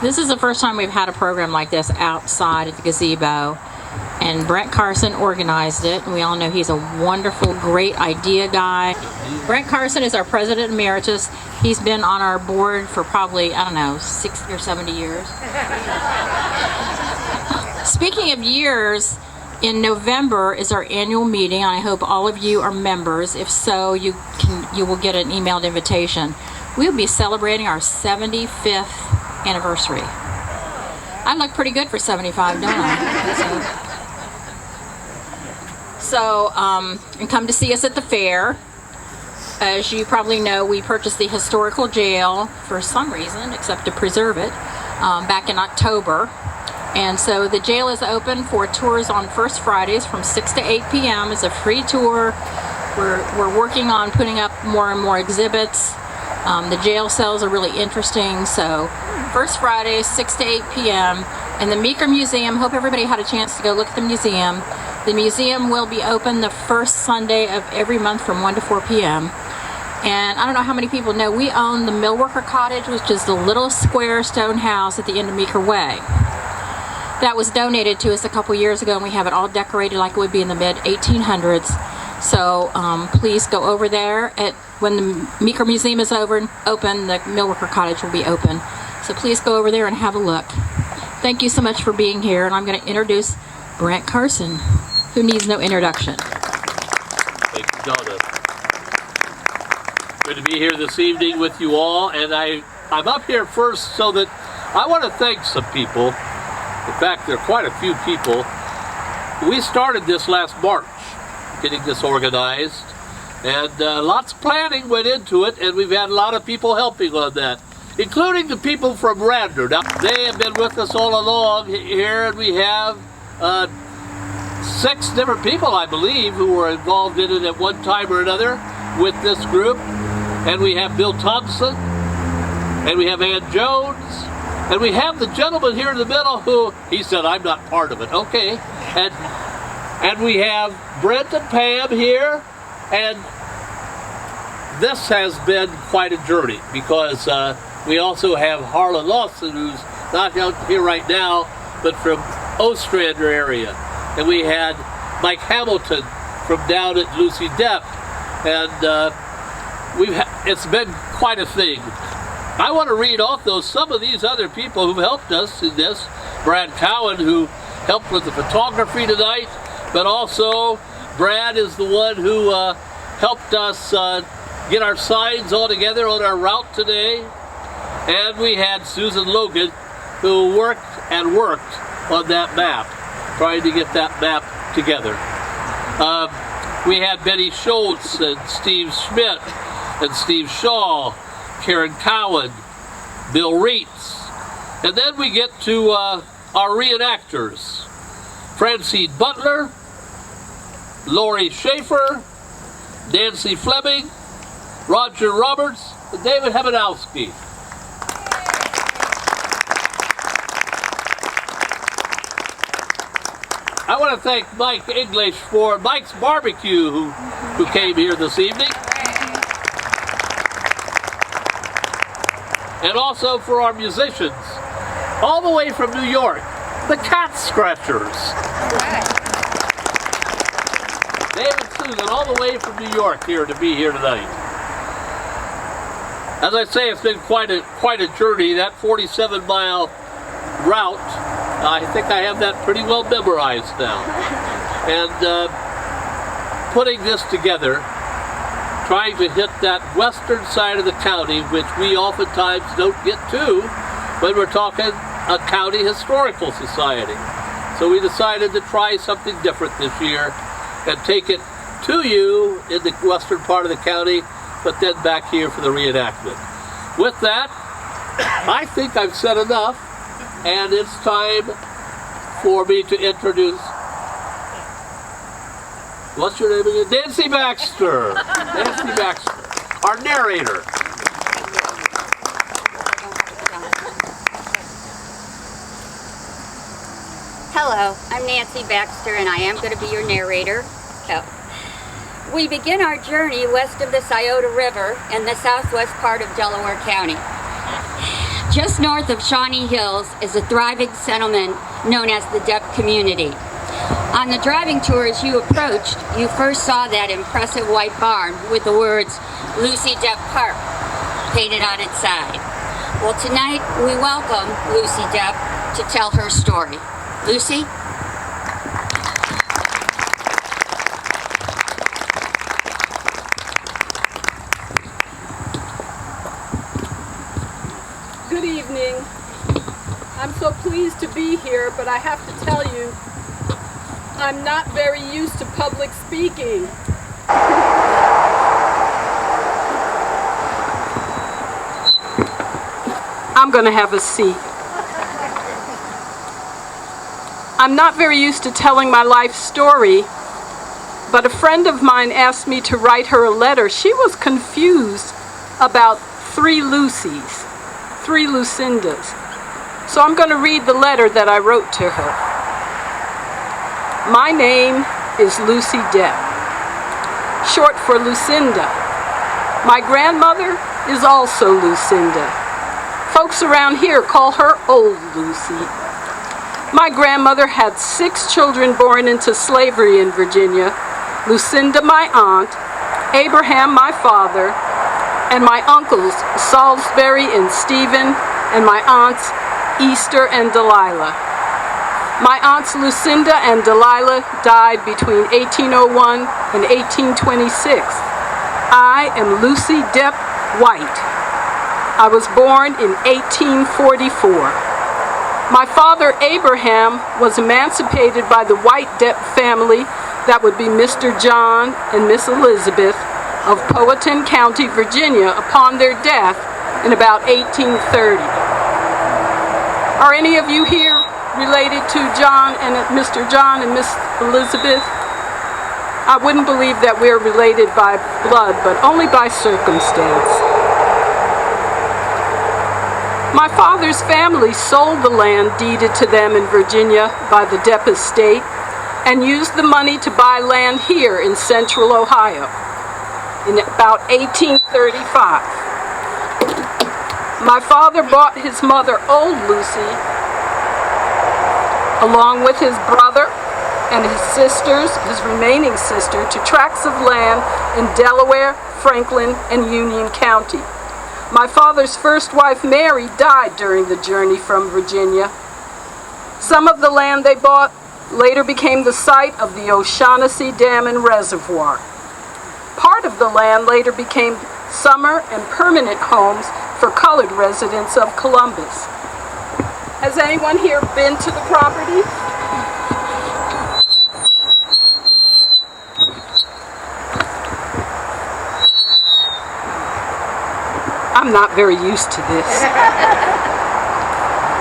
This is the first time we've had a program like this outside at the gazebo, and Brent Carson organized it. We all know he's a wonderful, great idea guy. Brent Carson is our president emeritus. He's been on our board for probably, I don't know, 60 or 70 years. Speaking of years, in November is our annual meeting. I hope all of you are members. If so, you will get an emailed invitation. We'll be celebrating our 75th anniversary. I look pretty good for 75, don't I? And come to see us at the fair. As you probably know, we purchased the historical jail for some reason, except to preserve it, back in October. And so the jail is open for tours on First Fridays from 6 to 8 p.m. It's a free tour. We're working on putting up more and more exhibits. The jail cells are really interesting. So First Friday, 6 to 8 p.m. in the Meeker Museum. Hope everybody had a chance to go look at the museum. The museum will be open the first Sunday of every month from 1 to 4 p.m. And I don't know how many people know, we own the Millworker Cottage, which is the little square stone house at the end of Meeker Way. That was donated to us a couple years ago, and we have it all decorated like it would be in the mid-1800s. So please go over there. When the Meeker Museum is open, the Millworker Cottage will be open. So please go over there and have a look. Thank you so much for being here, and I'm going to introduce Brent Carson, who needs no introduction. Thank you, Donna. Good to be here this evening with you all, and I'm up here first so that I want to thank some people. In fact, there are quite a few people. We started this last March, getting this organized, and lots of planning went into it, and we've had a lot of people helping on that, including the people from Radnor. Now, they have been with us all along here, and we have 6 different people, I believe, who were involved in it at one time or another with this group. And we have Bill Thompson, and we have Ann Jones, and we have the gentleman here in the middle who, he said, I'm not part of it. Okay. And we have Brent and Pam here, and this has been quite a journey because we also have Harlan Lawson, who's not out here right now, but from Ostrander area. And we had Mike Hamilton from down at Lucy Depp, and it's been quite a thing. I want to read off some of these other people who've helped us in this. Brad Cowan, who helped with the photography tonight, but also Brad is the one who helped us get our signs all together on our route today. And we had Susan Logan, who worked on that map, trying to get that map together. We had Benny Schultz and Steve Schmidt and Steve Shaw, Karen Cowan, Bill Reitz. And then we get to our reenactors. Francine Butler, Lori Schaefer, Nancy Fleming, Roger Roberts, and David Hebanowski. I want to thank Mike English for Mike's Barbecue, who came here this evening. And also for our musicians, all the way from New York, the Cat Scratchers. Dave and Susan, all the way from New York here to be here tonight. As I say, it's been quite a journey. That 47-mile route, I think I have that pretty well memorized now. And putting this together, trying to hit that western side of the county, which we oftentimes don't get to when we're talking a county historical society. So we decided to try something different this year and take it to you in the western part of the county, but then back here for the reenactment. With that, I think I've said enough, and it's time for me to introduce, what's your name again? Nancy Baxter. Nancy Baxter, our narrator. Hello, I'm Nancy Baxter, and I am going to be your narrator. We begin our journey west of the Scioto River in the southwest part of Delaware County. Just north of Shawnee Hills is a thriving settlement known as the Depp community. On the driving tour as you approached, you first saw that impressive white barn with the words Lucy Depp Park painted on its side. Well, tonight we welcome Lucy Depp to tell her story. Lucy? Good evening. I'm so pleased to be here, but I have to tell you, I'm not very used to public speaking. I'm going to have a seat. I'm not very used to telling my life story, but a friend of mine asked me to write her a letter. She was confused about 3 Lucys, 3 Lucindas. So I'm going to read the letter that I wrote to her. My name is Lucy Depp, short for Lucinda. My grandmother is also Lucinda. Folks around here call her Old Lucy. My grandmother had 6 children born into slavery in Virginia: Lucinda, my aunt, Abraham, my father, and my uncles Salisbury and Stephen, and my aunts Easter and Delilah. My aunts Lucinda and Delilah died between 1801 and 1826. I am Lucy Depp White. I was born in 1844. My father Abraham was emancipated by the White Depp family, that would be Mr. John and Miss Elizabeth of Powhatan County, Virginia, upon their death in about 1830. Are any of you here related to John and Mr. John and Miss Elizabeth? I wouldn't believe that we're related by blood, but only by circumstance. My father's family sold the land deeded to them in Virginia by the Depp estate and used the money to buy land here in central Ohio in about 1835. My father bought his mother, Old Lucy, along with his brother and his sisters, his remaining sister, to tracts of land in Delaware, Franklin, and Union County. My father's first wife, Mary, died during the journey from Virginia. Some of the land they bought later became the site of the O'Shaughnessy Dam and Reservoir. Part of the land later became summer and permanent homes for colored residents of Columbus. Has anyone here been to the property? I'm not very used to this.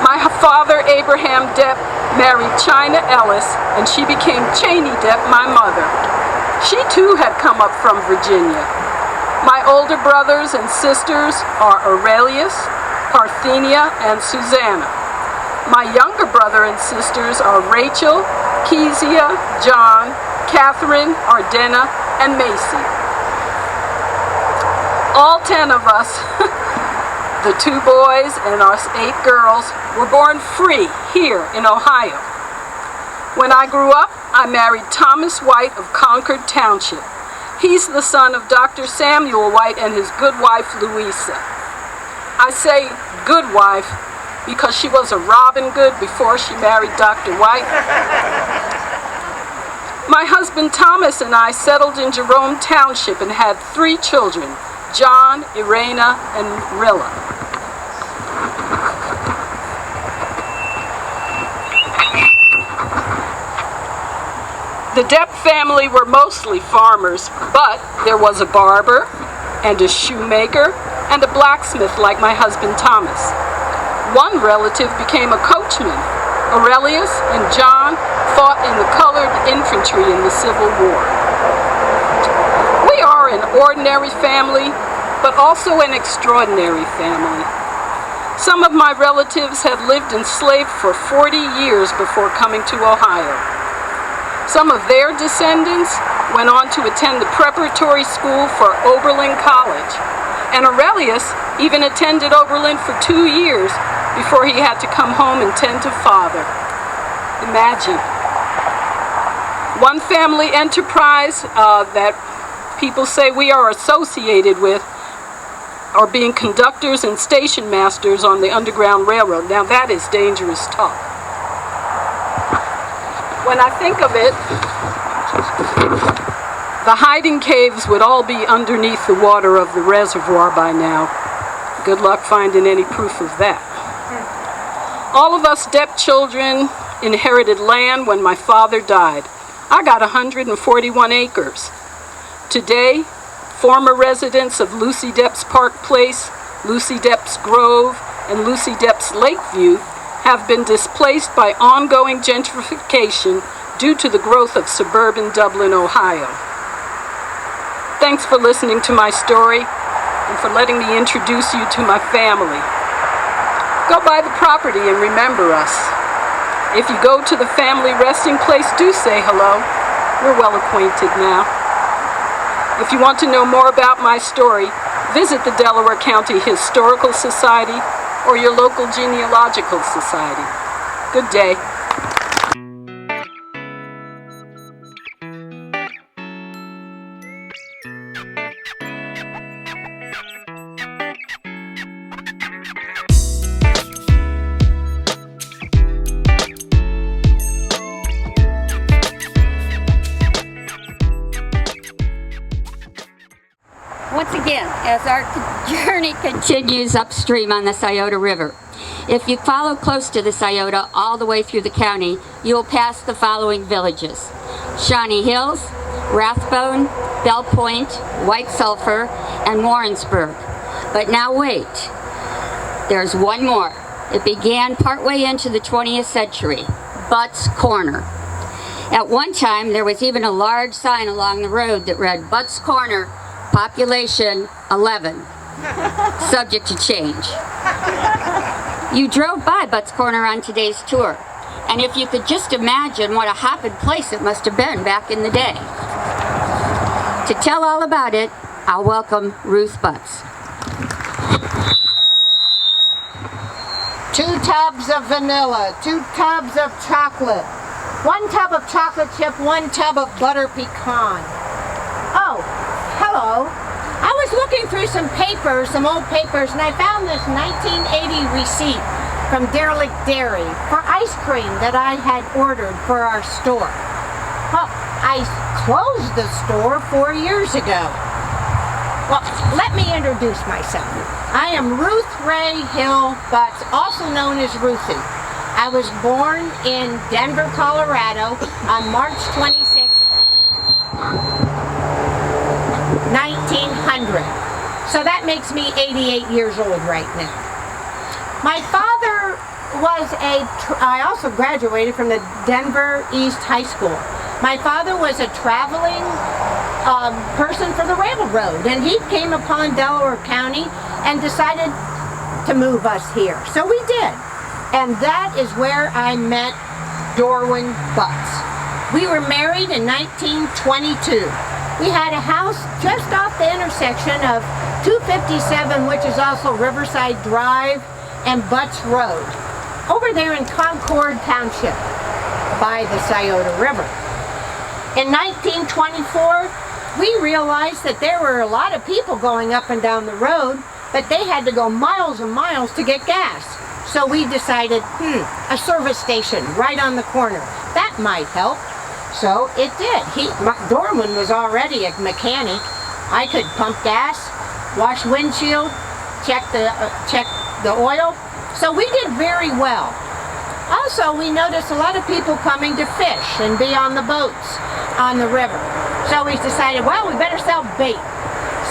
My father, Abraham Depp, married China Ellis, and she became Cheney Depp, my mother. She too had come up from Virginia. My older brothers and sisters are Aurelius, Parthenia, and Susanna. My younger brother and sisters are Rachel, Kezia, John, Catherine, Ardenna, and Macy. All 10 of us, the 2 boys and our 8 girls, were born free here in Ohio. When I grew up, I married Thomas White of Concord Township. He's the son of Dr. Samuel White and his good wife, Louisa. I say good wife because she was a Robin Good before she married Dr. White. My husband Thomas and I settled in Jerome Township and had 3 children, John, Irena, and Rilla. The Depp family were mostly farmers, but there was a barber and a shoemaker and a blacksmith like my husband Thomas. One relative became a coachman. Aurelius and John fought in the colored infantry in the Civil War. We are an ordinary family, but also an extraordinary family. Some of my relatives had lived enslaved for 40 years before coming to Ohio. Some of their descendants went on to attend the preparatory school for Oberlin College. And Aurelius even attended Oberlin for 2 years before he had to come home and tend to father. Imagine. One family enterprise that people say we are associated with are being conductors and station masters on the Underground Railroad. Now that is dangerous talk. When I think of it, the hiding caves would all be underneath the water of the reservoir by now. Good luck finding any proof of that. All of us Depp children inherited land when my father died. I got 141 acres. Today, former residents of Lucy Depp's Park Place, Lucy Depp's Grove, and Lucy Depp's Lakeview have been displaced by ongoing gentrification due to the growth of suburban Dublin, Ohio. Thanks for listening to my story and for letting me introduce you to my family. Go by the property and remember us. If you go to the family resting place, do say hello. We're well acquainted now. If you want to know more about my story, visit the Delaware County Historical Society or your local genealogical society. Good day. Once again, as our journey continues upstream on the Scioto River, if you follow close to the Scioto all the way through the county, you will pass the following villages: Shawnee Hills, Rathbone, Bell Point, White Sulphur, and Warrensburg. But now wait, there's one more. It began partway into the 20th century, Butts Corner. At one time, there was even a large sign along the road that read, Butts Corner, population 11, subject to change. You drove by Butts Corner on today's tour, and if you could just imagine what a hopping place it must have been back in the day. To tell all about it, I'll welcome Ruth Butts. 2 tubs of vanilla, 2 tubs of chocolate, 1 tub of chocolate chip, 1 tub of butter pecan. Oh, hello. I was looking through some old papers, and I found this 1980 receipt from Derelict Dairy for ice cream that I had ordered for our store. Well, I closed the store 4 years ago. Well, let me introduce myself. I am Ruth Ray Hill Butts, also known as Ruthie. I was born in Denver, Colorado on March 26, 1900. So that makes me 88 years old right now. My father was I also graduated from the Denver East High School. My father was a traveling person for the railroad, and he came upon Delaware County and decided to move us here. So we did. And that is where I met Dorwin Butts. We were married in 1922. We had a house just off the intersection of 257, which is also Riverside Drive, and Butts Road, over there in Concord Township by the Scioto River. In 1924, we realized that there were a lot of people going up and down the road, but they had to go miles and miles to get gas. So we decided, a service station right on the corner. That might help. So it did. Dorman was already a mechanic. I could pump gas, wash windshield, check the oil. So we did very well. Also, we noticed a lot of people coming to fish and be on the boats on the river. So we decided, well, we better sell bait.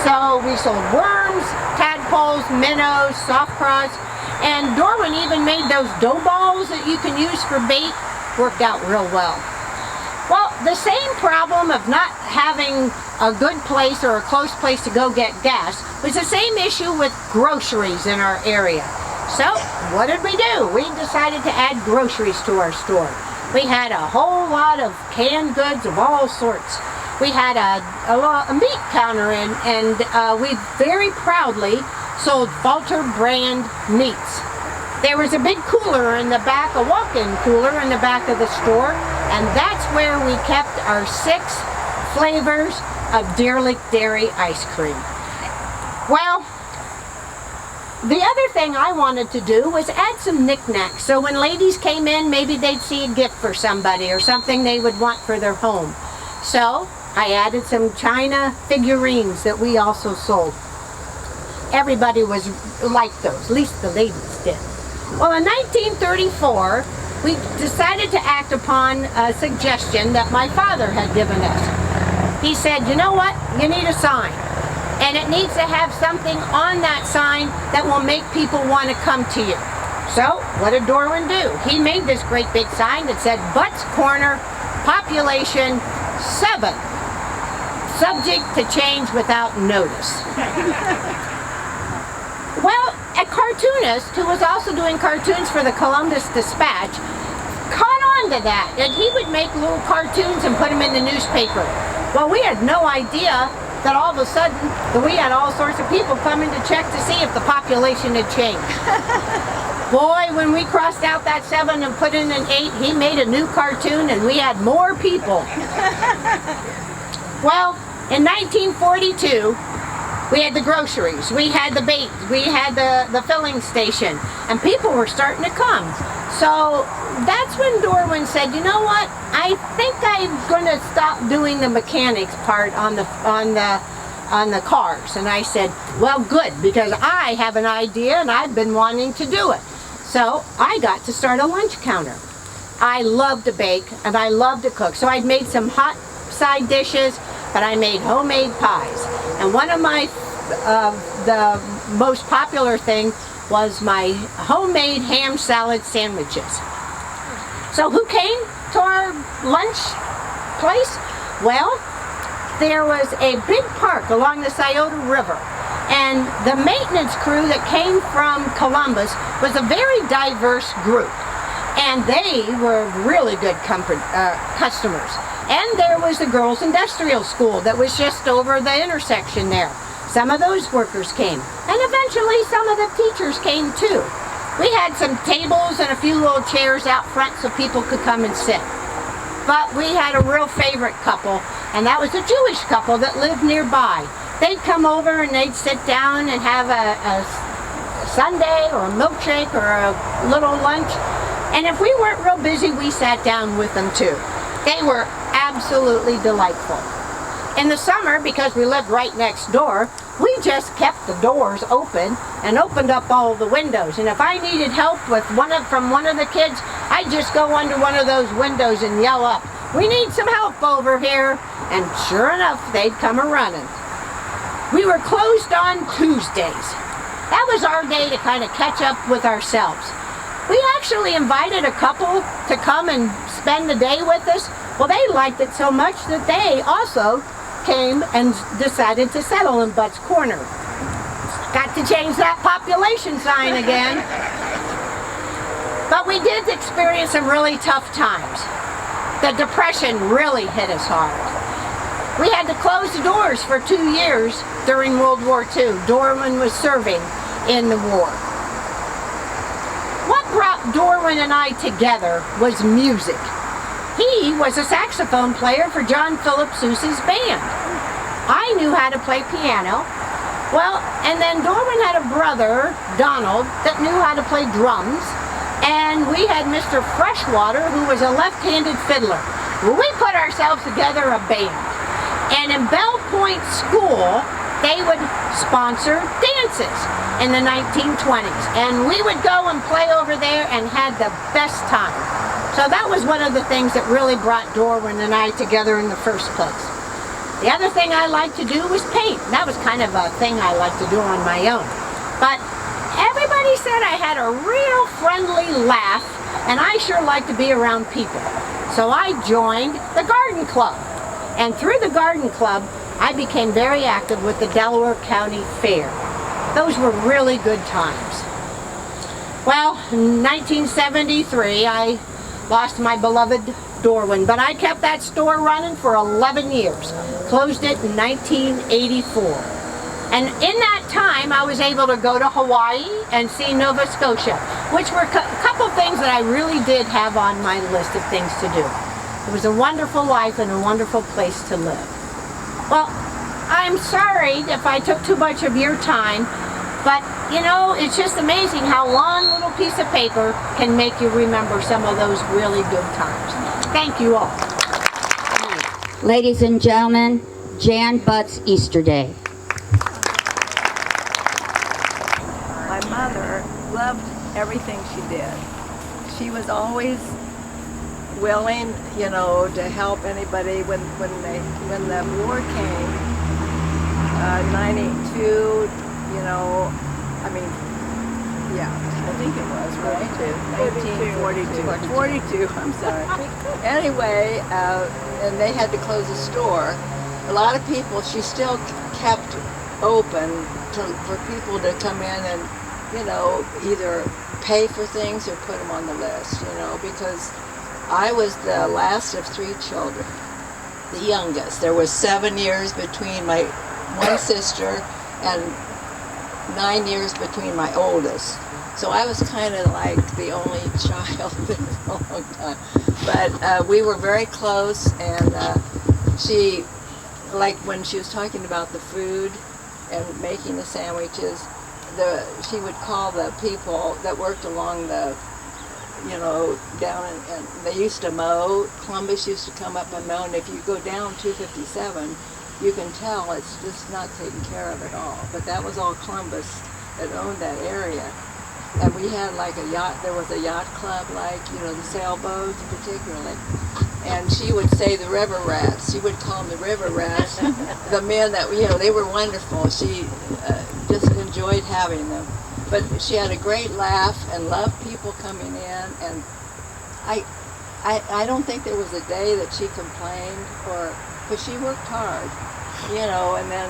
So we sold worms, tadpoles, minnows, soft crawls, and Dorwin even made those dough balls that you can use for bait. Worked out real well. Well, the same problem of not having a good place or a close place to go get gas was the same issue with groceries in our area. So, what did we do? We decided to add groceries to our store. We had a whole lot of canned goods of all sorts. we had a meat counter, and we very proudly sold Falter brand meats. There was a big cooler in the back, a walk-in cooler in the back of the store, and that's where we kept our 6 flavors of Deer Lick Dairy ice cream. Well, the other thing I wanted to do was add some knickknacks. So when ladies came in, maybe they'd see a gift for somebody or something they would want for their home. So I added some china figurines that we also sold. Everybody was like those, at least the ladies did. Well, in 1934, we decided to act upon a suggestion that my father had given us. He said, you know what, you need a sign. And it needs to have something on that sign that will make people want to come to you. So, what did Dorwin do? He made this great big sign that said, Butts Corner, population 7. Subject to change without notice. Well, a cartoonist who was also doing cartoons for the Columbus Dispatch caught on to that, and he would make little cartoons and put them in the newspaper. Well, we had no idea that all of a sudden that we had all sorts of people coming to check to see if the population had changed. Boy, when we crossed out that 7 and put in an 8, he made a new cartoon and we had more people. Well, in 1942, we had the groceries, we had the bait, we had the filling station, and people were starting to come. So that's when Dorwin said, you know what, I think I'm going to stop doing the mechanics part on the cars. And I said, well, good, because I have an idea and I've been wanting to do it. So I got to start a lunch counter. I love to bake and I love to cook. So I'd made some hot side dishes, but I made homemade pies. And one of my, the most popular thing was my homemade ham salad sandwiches. So who came to our lunch place? Well, there was a big park along the Scioto River, and the maintenance crew that came from Columbus was a very diverse group, and they were really good customers. And there was the Girls Industrial School that was just over the intersection there. Some of those workers came, and eventually some of the teachers came too. We had some tables and a few little chairs out front so people could come and sit. But we had a real favorite couple, and that was a Jewish couple that lived nearby. They'd come over and they'd sit down and have a sundae or a milkshake or a little lunch. And if we weren't real busy, we sat down with them too. They were absolutely delightful. In the summer, because we lived right next door, we just kept the doors open and opened up all the windows. And if I needed help with from one of the kids, I'd just go under one of those windows and yell up, "We need some help over here." And sure enough, they'd come a-running. We were closed on Tuesdays. That was our day to kind of catch up with ourselves. We actually invited a couple to come and spend the day with us. Well, they liked it so much that they also came and decided to settle in Butts Corner. Got to change that population sign again. But we did experience some really tough times. The Depression really hit us hard. We had to close the doors for 2 years during World War II. Dorwin was serving in the war. What brought Dorwin and I together was music. He was a saxophone player for John Philip Sousa's band. I knew how to play piano. Well, and then Dorwin had a brother, Donald, that knew how to play drums. And we had Mr. Freshwater, who was a left-handed fiddler. Well, we put ourselves together a band. And in Bell Point School, they would sponsor dances in the 1920s. And we would go and play over there and had the best time. So that was one of the things that really brought Dorwin and I together in the first place. The other thing I liked to do was paint. That was kind of a thing I liked to do on my own. But everybody said I had a real friendly laugh, and I sure like to be around people. So I joined the garden club. And through the garden club, I became very active with the Delaware County Fair. Those were really good times. Well, in 1973, I lost my beloved outdoor one, but I kept that store running for 11 years. Closed it in 1984. And in that time, I was able to go to Hawaii and see Nova Scotia, which were a couple things that I really did have on my list of things to do. It was a wonderful life and a wonderful place to live. Well, I'm sorry if I took too much of your time, but you know, it's just amazing how one little piece of paper can make you remember some of those really good times. Thank you all. Ladies and gentlemen, Jan Butt's Easter Day. My mother loved everything she did. She was always willing, you know, to help anybody when the war came, 92, you know, I mean, yeah, I think it was, right? 42, I'm sorry. Anyway, and they had to close the store. A lot of people, she still kept open for people to come in and, you know, either pay for things or put them on the list, you know, because I was the last of 3 children, the youngest. There was 7 years between my one sister and 9 years between my oldest. So I was kind of like the only child for a long time. But we were very close, and she, like when she was talking about the food and making the sandwiches, she would call the people that worked along the, you know, down and they used to mow. Columbus used to come up and mow, and if you go down 257, you can tell it's just not taken care of at all. But that was all Columbus that owned that area. And we had like a yacht, there was a yacht club, like, you know, the sailboats particularly. And she would say the river rats. She would call them the river rats. The men that, you know, they were wonderful. She just enjoyed having them. But she had a great laugh and loved people coming in. And I don't think there was a day that she complained, or, because she worked hard, you know, and then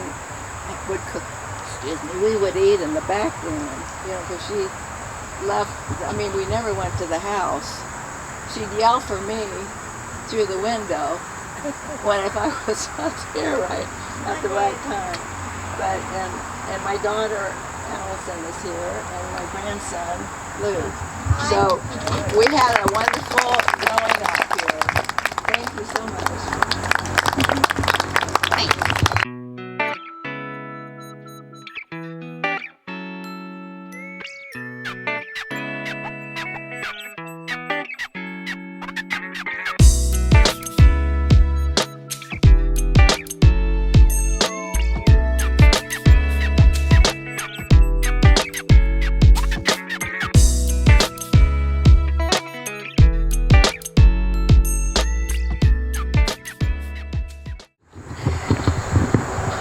would cook, we would eat in the back room, you know, because she loved, I mean, we never went to the house. She'd yell for me through the window when if I was not there right at the right time. But and my daughter Allison is here, and my grandson Lou. So we had a wonderful growing up here. Thank you so much.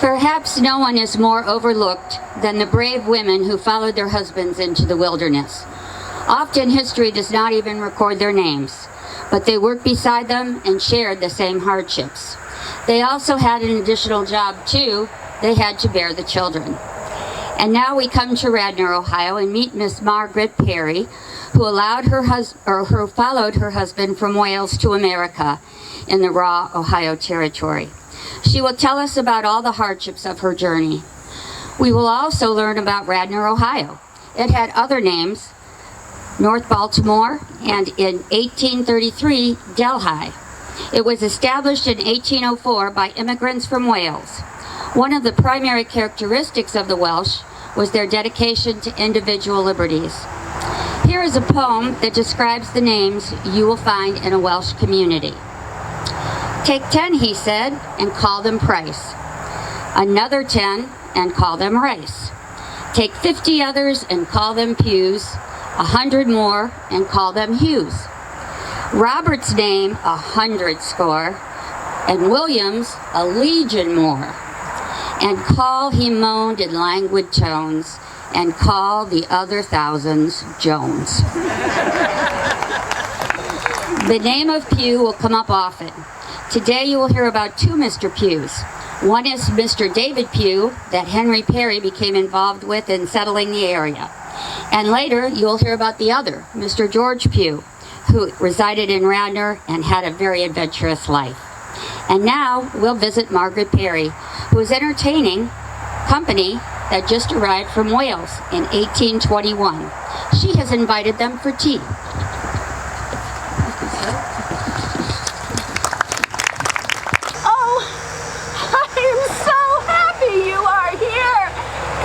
Perhaps no one is more overlooked than the brave women who followed their husbands into the wilderness. Often history does not even record their names, but they worked beside them and shared the same hardships. They also had an additional job too. They had to bear the children. And now we come to Radnor, Ohio, and meet Miss Margaret Perry, who followed her husband from Wales to America in the raw Ohio Territory. She will tell us about all the hardships of her journey. We will also learn about Radnor, Ohio. It had other names, North Baltimore, and in 1833, Delhi. It was established in 1804 by immigrants from Wales. One of the primary characteristics of the Welsh was their dedication to individual liberties. Here is a poem that describes the names you will find in a Welsh community. Take 10, he said, and call them Price. Another 10, and call them Rice. Take 50 others and call them Pews. 100 more, and call them Hughes. Robert's name 100 score, and William's a legion more. And call, he moaned in languid tones, and call the other thousands Jones. The name of Pugh will come up often. Today you will hear about 2 Mr. Pughs. One is Mr. David Pugh that Henry Perry became involved with in settling the area. And later you will hear about the other, Mr. George Pugh, who resided in Radnor and had a very adventurous life. And now we'll visit Margaret Perry, who is entertaining company that just arrived from Wales in 1821. She has invited them for tea. Oh, I am so happy you are here.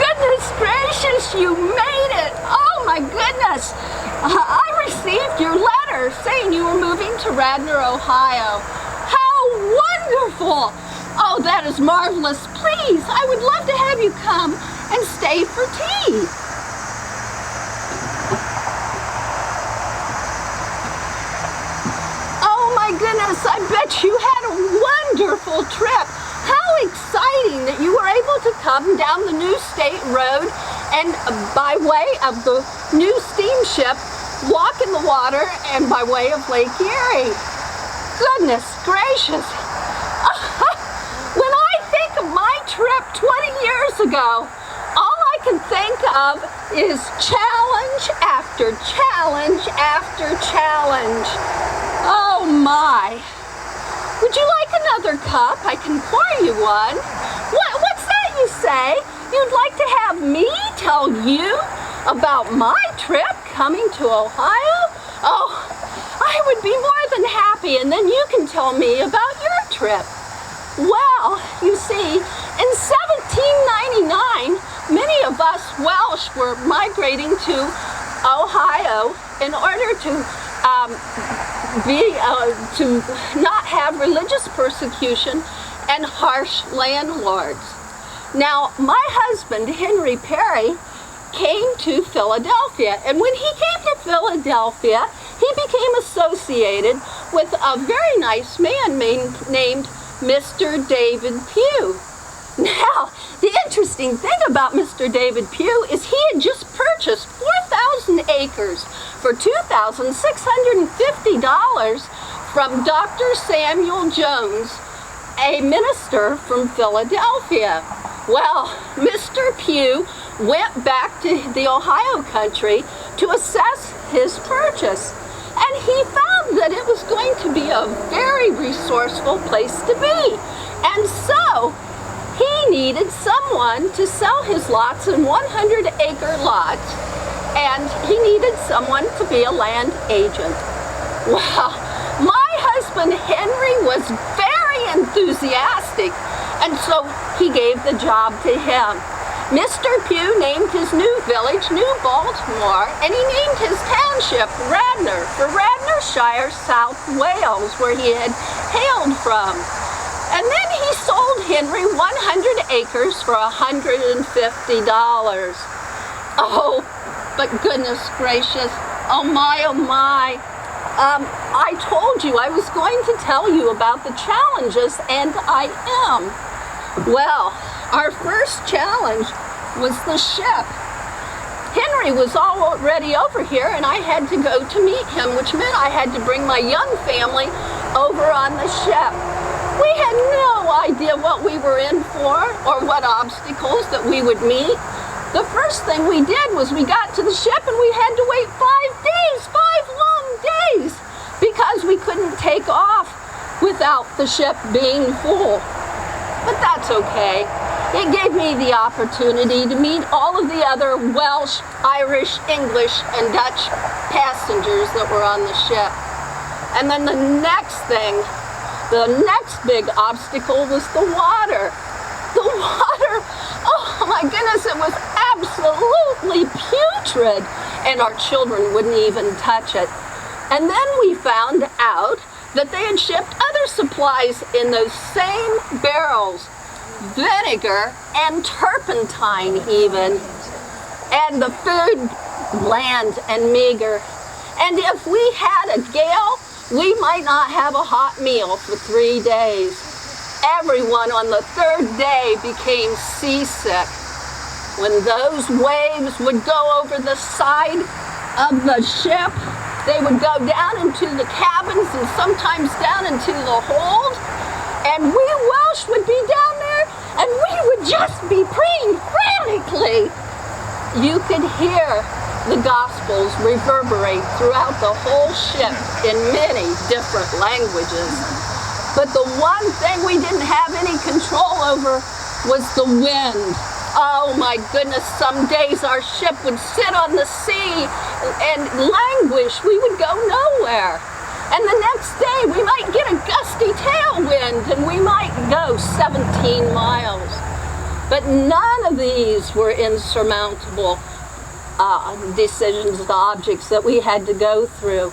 Goodness gracious, you made it. Oh my goodness. I received your letter saying you were moving to Radnor, Ohio. How wonderful. Oh, that is marvelous. Please, I would love to have you come and stay for tea. Oh my goodness, I bet you had a wonderful trip. How exciting that you were able to come down the new state road and by way of the new steamship, walk in the water and by way of Lake Erie. Goodness gracious. When I think of my trip 20 years ago, all I can think of is challenge after challenge after challenge. Oh my. Would you like another cup? I can pour you one. What's that you say? You'd like to have me tell you about my trip coming to Ohio? Oh, I would be more than happy, and then you can tell me about your trip. Well, you see, in 1799, many of us Welsh were migrating to Ohio in order to not have religious persecution and harsh landlords. Now, my husband, Henry Perry, came to Philadelphia, and when he came to Philadelphia, he became associated with a very nice man named Mr. David Pugh. Now, the interesting thing about Mr. David Pugh is he had just purchased 4,000 acres for $2,650 from Dr. Samuel Jones, a minister from Philadelphia. Well, Mr. Pugh went back to the Ohio country to assess his purchase, and he found that it was going to be a very resourceful place to be. And so he needed someone to sell his lots in 100-acre lots, and he needed someone to be a land agent. Well, my husband Henry was very enthusiastic, and so he gave the job to him. Mr. Pugh named his new village New Baltimore, and he named his township Radnor for Radnorshire, South Wales, where he had hailed from. And then he sold Henry 100 acres for $150. Oh, but goodness gracious, oh my, oh my. I told you I was going to tell you about the challenges, and I am. Well, our first challenge was the ship. Henry was already over here, and I had to go to meet him, which meant I had to bring my young family over on the ship. We had no idea what we were in for or what obstacles that we would meet. The first thing we did was we got to the ship and we had to wait 5 days, 5 long days, because we couldn't take off without the ship being full. But that's okay. It gave me the opportunity to meet all of the other Welsh, Irish, English, and Dutch passengers that were on the ship. And then the next big obstacle was the water. The water, oh my goodness, it was absolutely putrid, and our children wouldn't even touch it. And then we found out that they had shipped other supplies in those same barrels, vinegar and turpentine even, and the food bland and meager. And if we had a gale, we might not have a hot meal for 3 days. Everyone on the third day became seasick. When those waves would go over the side of the ship, they would go down into the cabins and sometimes down into the hold, and we Welsh would be down there and we would just be praying frantically. You could hear the Gospels reverberate throughout the whole ship in many different languages. But the one thing we didn't have any control over was the wind. Oh my goodness, some days our ship would sit on the sea and languish. We would go nowhere. And the next day we might get a gusty tailwind and we might go 17 miles. But none of these were insurmountable decisions, the objects that we had to go through.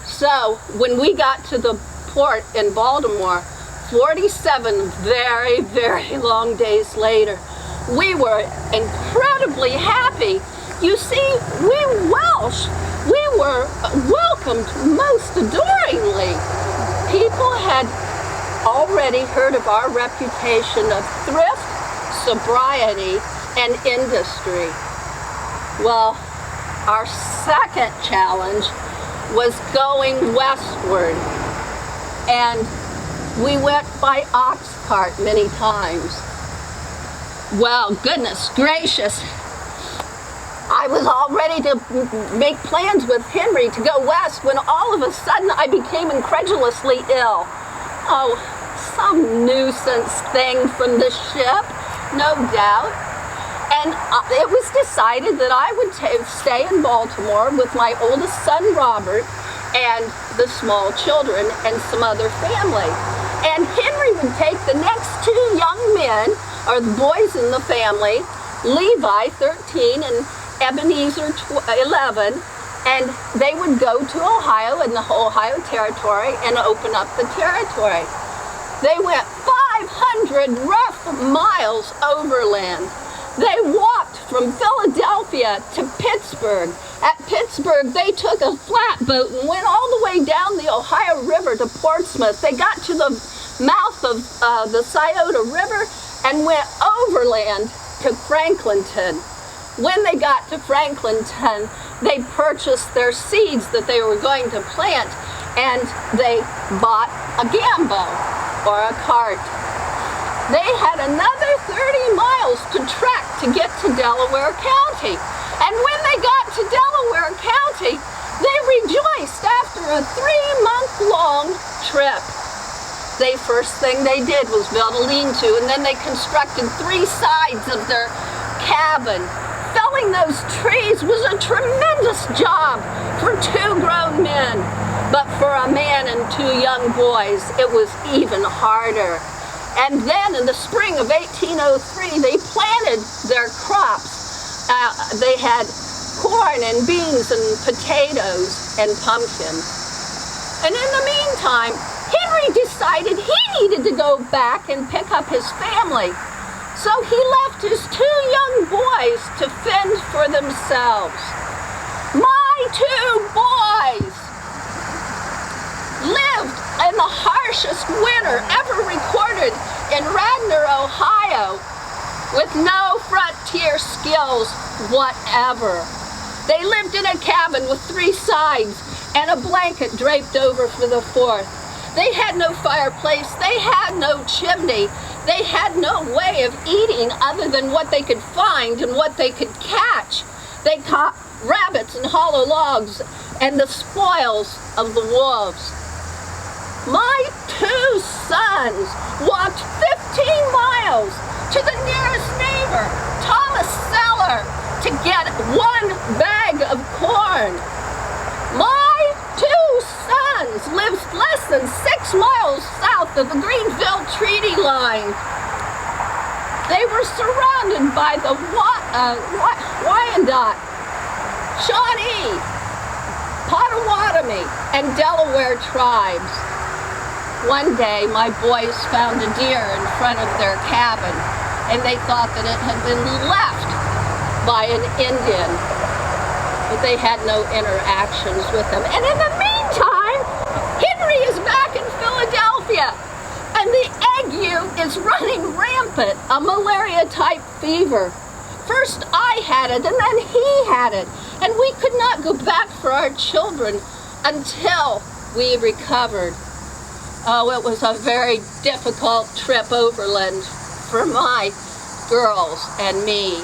So when we got to the port in Baltimore, 47 very, very long days later, we were incredibly happy. You see, we Welsh, we were welcomed most adoringly. People had already heard of our reputation of thrift, sobriety, and industry. Well, our second challenge was going westward, and we went by ox cart many times. Well, goodness gracious, I was all ready to make plans with Henry to go west when all of a sudden I became incredulously ill. Oh, some nuisance thing from the ship, no doubt. And it was decided that I would stay in Baltimore with my oldest son, Robert, and the small children and some other family. And Henry would take the next two young men, or the boys in the family, Levi, 13, and Ebenezer, 11, and they would go to Ohio and the Ohio Territory and open up the territory. They went 500 rough miles overland. They walked from Philadelphia to Pittsburgh. At Pittsburgh, they took a flatboat and went all the way down the Ohio River to Portsmouth. They got to the mouth of the Scioto River and went overland to Franklinton. When they got to Franklinton, they purchased their seeds that they were going to plant, and they bought a gambo, or a cart. They had another 30 miles to trek to get to Delaware County. And when they got to Delaware County, they rejoiced after a 3-month-long trip. The first thing they did was build a lean-to, and then they constructed 3 sides of their cabin. Felling those trees was a tremendous job for 2 grown men. But for a man and 2 young boys, it was even harder. And then in the spring of 1803, they planted their crops. They had corn and beans and potatoes and pumpkins. And in the meantime, Henry decided he needed to go back and pick up his family. So he left his 2 young boys to fend for themselves. My 2 boys lived in the harshest winter ever recorded in Radnor, Ohio, with no frontier skills whatever. They lived in a cabin with 3 sides and a blanket draped over for the 4th. They had no fireplace, they had no chimney, they had no way of eating other than what they could find and what they could catch. They caught rabbits and hollow logs and the spoils of the wolves. My 2 sons walked 15 miles to the nearest neighbor, Thomas Seller, to get 1 bag of corn. My 2 sons lived less than 6 miles south of the Greenville Treaty Line. They were surrounded by the Wyandot, Shawnee, Potawatomi, and Delaware tribes. One day, my boys found a deer in front of their cabin, and they thought that it had been left by an Indian, but they had no interactions with them. And in the meantime, Henry is back in Philadelphia, and the ague is running rampant, a malaria-type fever. First I had it, and then he had it, and we could not go back for our children until we recovered. Oh, it was a very difficult trip overland for my girls and me.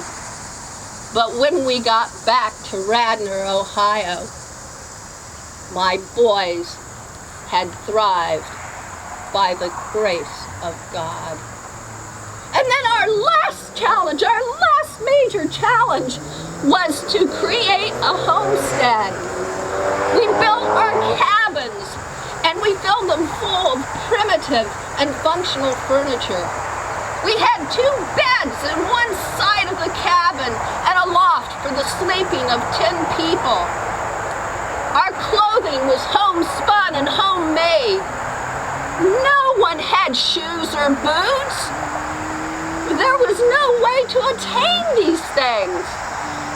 But when we got back to Radnor, Ohio, my boys had thrived by the grace of God. And then our last challenge, our last major challenge, was to create a homestead. We built our cabins, and we filled them full of primitive and functional furniture. We had 2 beds in one side of the cabin and a loft for the sleeping of 10 people. Our clothing was homespun and homemade. No one had shoes or boots. There was no way to attain these things.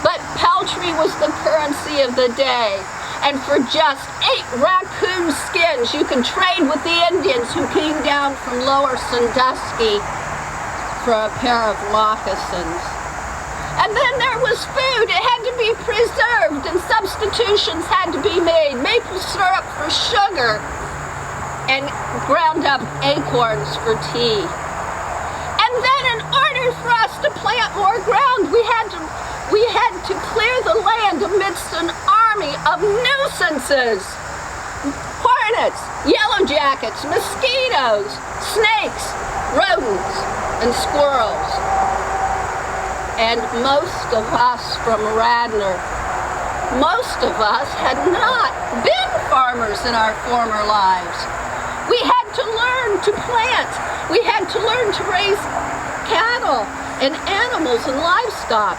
But peltry was the currency of the day. And for just 8 raccoon skins, you could trade with the Indians who came down from Lower Sandusky for a pair of moccasins. And then there was food. It had to be preserved, and substitutions had to be made. Maple syrup for sugar, and ground up acorns for tea. And then in order for us to plant more ground, we had to clear the land amidst an army of nuisances. Hornets, yellow jackets, mosquitoes, snakes, rodents, and squirrels. And most of us from Radnor, most of us had not been farmers in our former lives. We had to learn to plant. We had to learn to raise cattle and animals and livestock.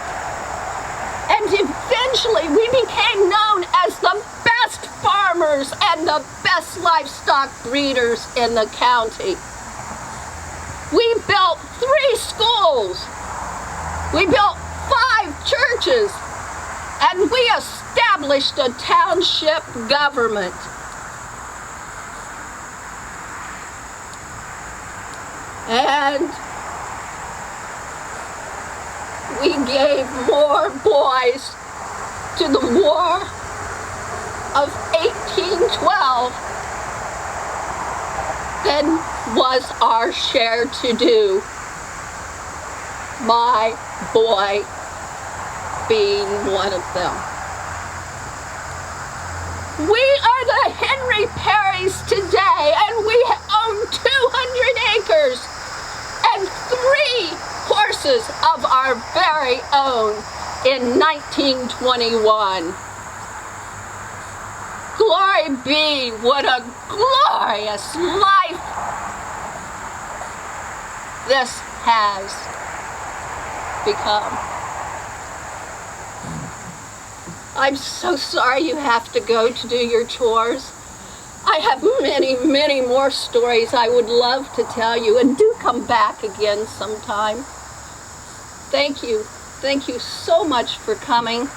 And eventually we became known as the best farmers and the best livestock breeders in the county. We built 3 schools. We built 5 churches. And we established a township government. And we gave more boys to the War of 1812 than was our share to do. My boy being one of them. We are the Henry Perrys today, and we own 200 acres and 3 horses of our very own in 1921. Glory be, what a glorious life this has become. I'm so sorry you have to go to do your chores. I have many, many more stories I would love to tell you, and do come back again sometime. Thank you. Thank you so much for coming.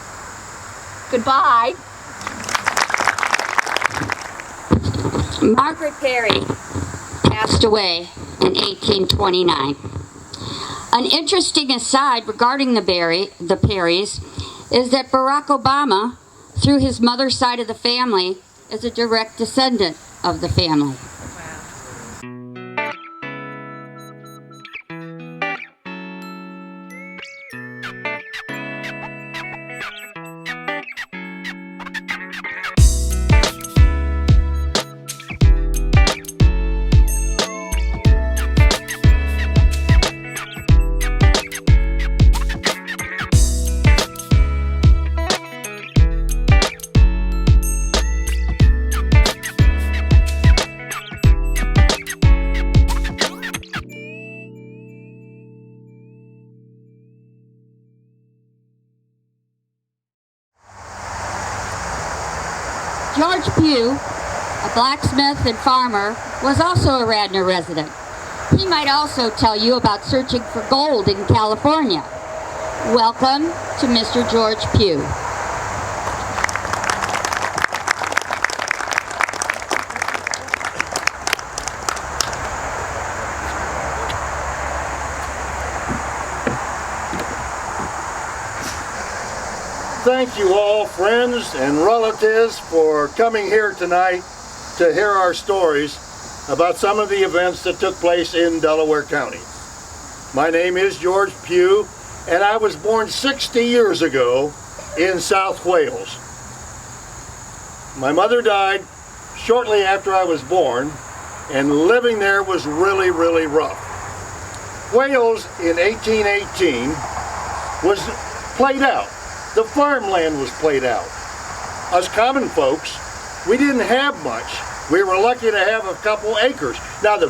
Goodbye. Margaret Perry passed away in 1829. An interesting aside regarding the Perrys is that Barack Obama, through his mother's side of the family, is a direct descendant of the family. George Pugh, a blacksmith and farmer, was also a Radnor resident. He might also tell you about searching for gold in California. Welcome to Mr. George Pugh. Thank you all, friends and relatives, for coming here tonight to hear our stories about some of the events that took place in Delaware County. My name is George Pugh, and I was born 60 years ago in South Wales. My mother died shortly after I was born, and living there was really, really rough. Wales in 1818 was played out. The farmland was played out. Us common folks, we didn't have much. We were lucky to have a couple acres. Now the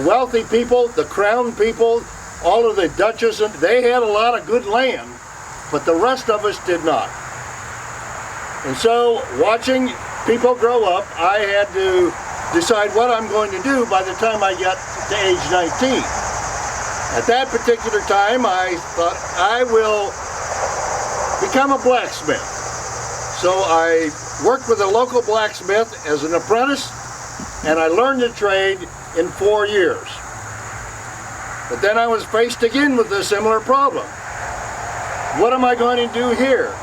wealthy people, the crown people, all of the duchess, they had a lot of good land, but the rest of us did not. And so, watching people grow up, I had to decide what I'm going to do by the time I got to age 19. At that particular time, I thought I will become a blacksmith. So I worked with a local blacksmith as an apprentice, and I learned the trade in 4 years. But then I was faced again with a similar problem. What am I going to do here?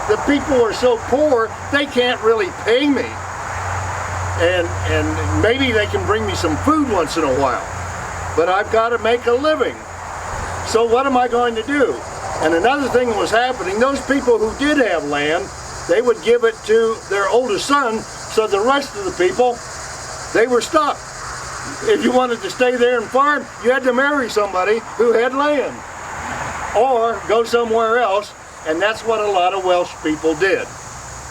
The people are so poor, they can't really pay me. And maybe they can bring me some food once in a while. But I've got to make a living. So what am I going to do? And another thing was happening, those people who did have land, they would give it to their oldest son, so the rest of the people, they were stuck. If you wanted to stay there and farm, you had to marry somebody who had land. Or go somewhere else, and that's what a lot of Welsh people did.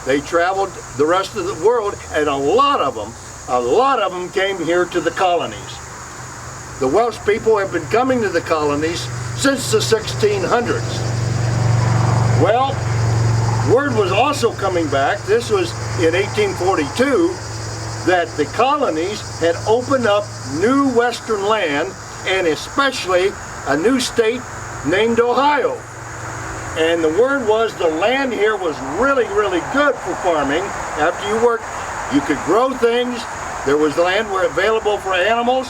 They traveled the rest of the world, and a lot of them came here to the colonies. The Welsh people have been coming to the colonies since the 1600s. Well, word was also coming back, this was in 1842, that the colonies had opened up new western land, and especially a new state named Ohio. And the word was the land here was really, really good for farming. After you worked, you could grow things. There was land where available for animals,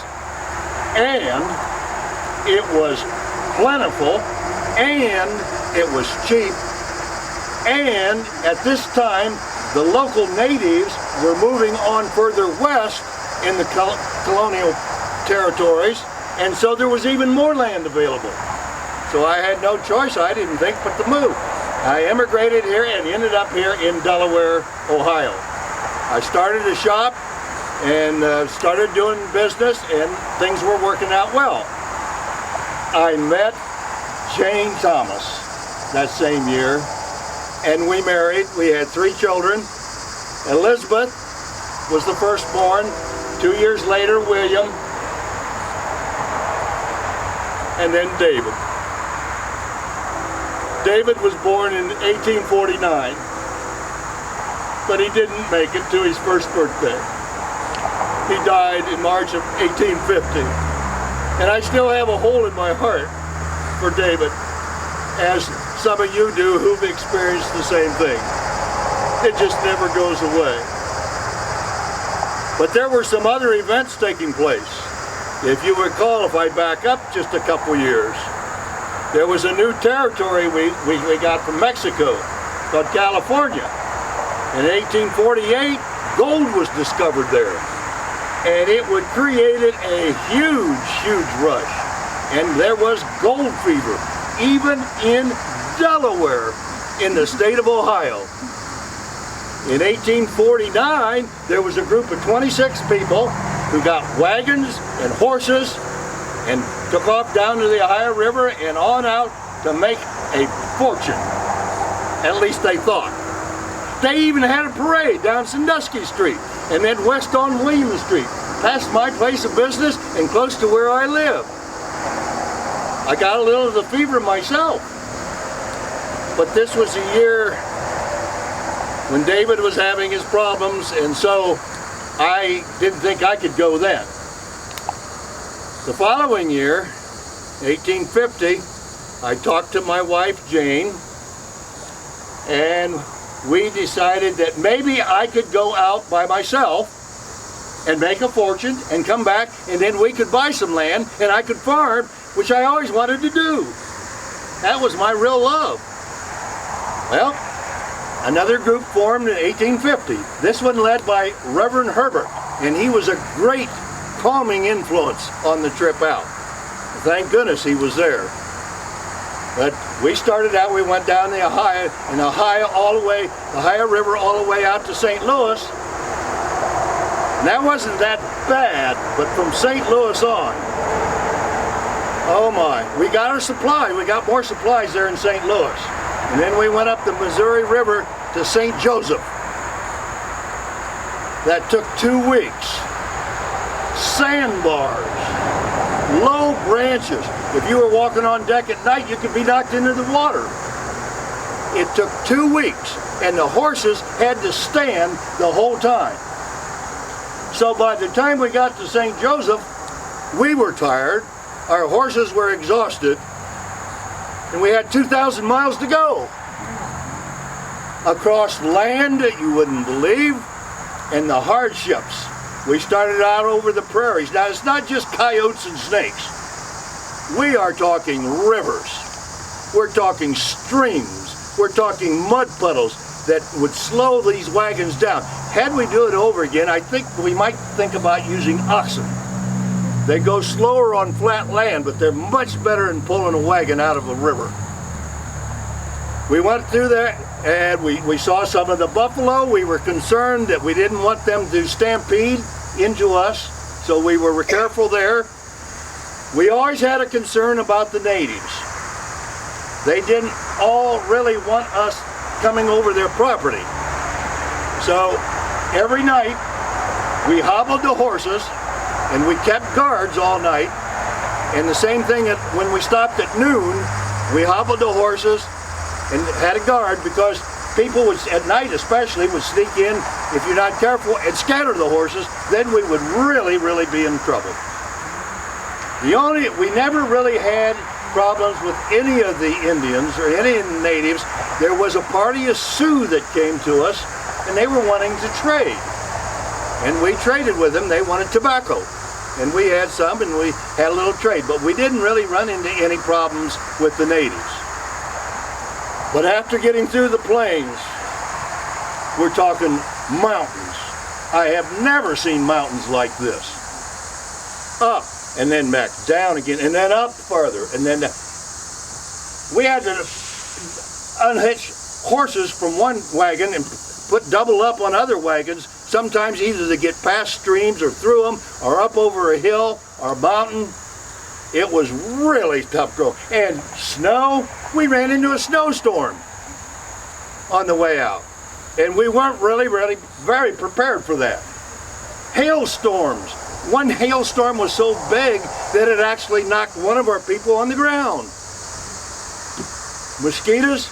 and it was plentiful, and it was cheap. And at this time, the local natives were moving on further west in the colonial territories, and so there was even more land available. So I had no choice, I didn't think, but to move. I emigrated here and ended up here in Delaware, Ohio. I started a shop and started doing business, and things were working out well. I met Jane Thomas that same year, and we married. We had 3 children. Elizabeth was the firstborn. 2 years later, William, and then David. David was born in 1849, but he didn't make it to his first birthday. He died in March of 1850. And I still have a hole in my heart for David, as some of you do who've experienced the same thing. It just never goes away. But there were some other events taking place. If you recall, if I back up just a couple years, there was a new territory we got from Mexico called California. In 1848, gold was discovered there. And it would created a huge, huge rush. And there was gold fever, even in Delaware, in the state of Ohio. In 1849, there was a group of 26 people who got wagons and horses and took off down to the Ohio River and on out to make a fortune. At least they thought. They even had a parade down Sandusky Street and then west on William Street, past my place of business and close to where I live. I got a little of the fever myself. But this was a year when David was having his problems, and so I didn't think I could go then. The following year, 1850, I talked to my wife, Jane, and we decided that maybe I could go out by myself and make a fortune and come back, and then we could buy some land and I could farm, which I always wanted to do. That was my real love. Well, another group formed in 1850. This one led by Reverend Herbert, and he was a great calming influence on the trip out. thank goodness he was there. But we started out, we went down the Ohio, and Ohio all the way, the Ohio River all the way out to St. Louis. And that wasn't that bad, but from St. Louis on, oh my, we got our supply. We got more supplies there in St. Louis. And then we went up the Missouri River to St. Joseph. That took 2 weeks. Sandbars, low branches. If you were walking on deck at night, you could be knocked into the water. It took 2 weeks, and the horses had to stand the whole time. So by the time we got to St. Joseph, we were tired, our horses were exhausted, and we had 2,000 miles to go. Across land that you wouldn't believe, and the hardships. We started out over the prairies. Now it's not just coyotes and snakes. We are talking rivers. We're talking streams. We're talking mud puddles that would slow these wagons down. Had we do it over again, I think we might think about using oxen. They go slower on flat land, but they're much better than pulling a wagon out of a river. We went through there and we saw some of the buffalo. We were concerned that we didn't want them to stampede into us, so we were careful there. We always had a concern about the natives. They didn't all really want us coming over their property. So every night we hobbled the horses and we kept guards all night. And the same thing when we stopped at noon, we hobbled the horses and had a guard, because people would, at night especially, would sneak in if you're not careful and scatter the horses. Then we would really be in trouble. We never really had problems with any of the Indians or any of the natives. There was a party of Sioux that came to us, and they were wanting to trade. And we traded with them. They wanted tobacco. And we had some, and we had a little trade. But we didn't really run into any problems with the natives. But after getting through the plains, we're talking mountains. I have never seen mountains like this. Up, and then back, down again, and then up farther, and then down. We had to unhitch horses from one wagon and put double up on other wagons, sometimes either to get past streams or through them, or up over a hill or a mountain. It was really tough going. And snow, we ran into a snowstorm on the way out. And we weren't really very prepared for that. Hailstorms. One hailstorm was so big that it actually knocked one of our people on the ground. Mosquitoes.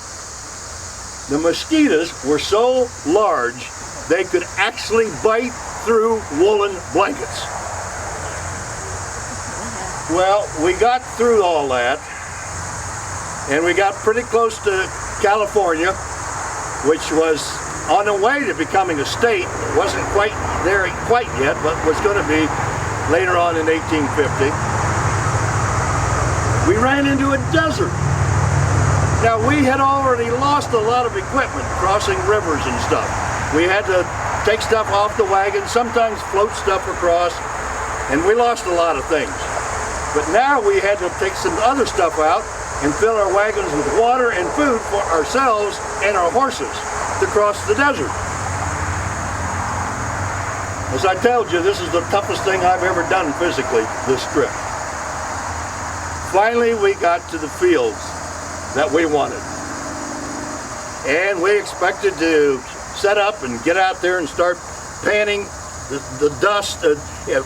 The mosquitoes were so large they could actually bite through woolen blankets. Well, we got through all that, and we got pretty close to California, which was on the way to becoming a state. It wasn't quite there quite yet, but was going to be later on in 1850. We ran into a desert. Now, we had already lost a lot of equipment crossing rivers and stuff. We had to take stuff off the wagon, sometimes float stuff across, and we lost a lot of things. But now we had to take some other stuff out and fill our wagons with water and food for ourselves and our horses to cross the desert. As I told you, this is the toughest thing I've ever done physically, this trip. Finally, we got to the fields that we wanted. And we expected to set up and get out there and start panning the dust,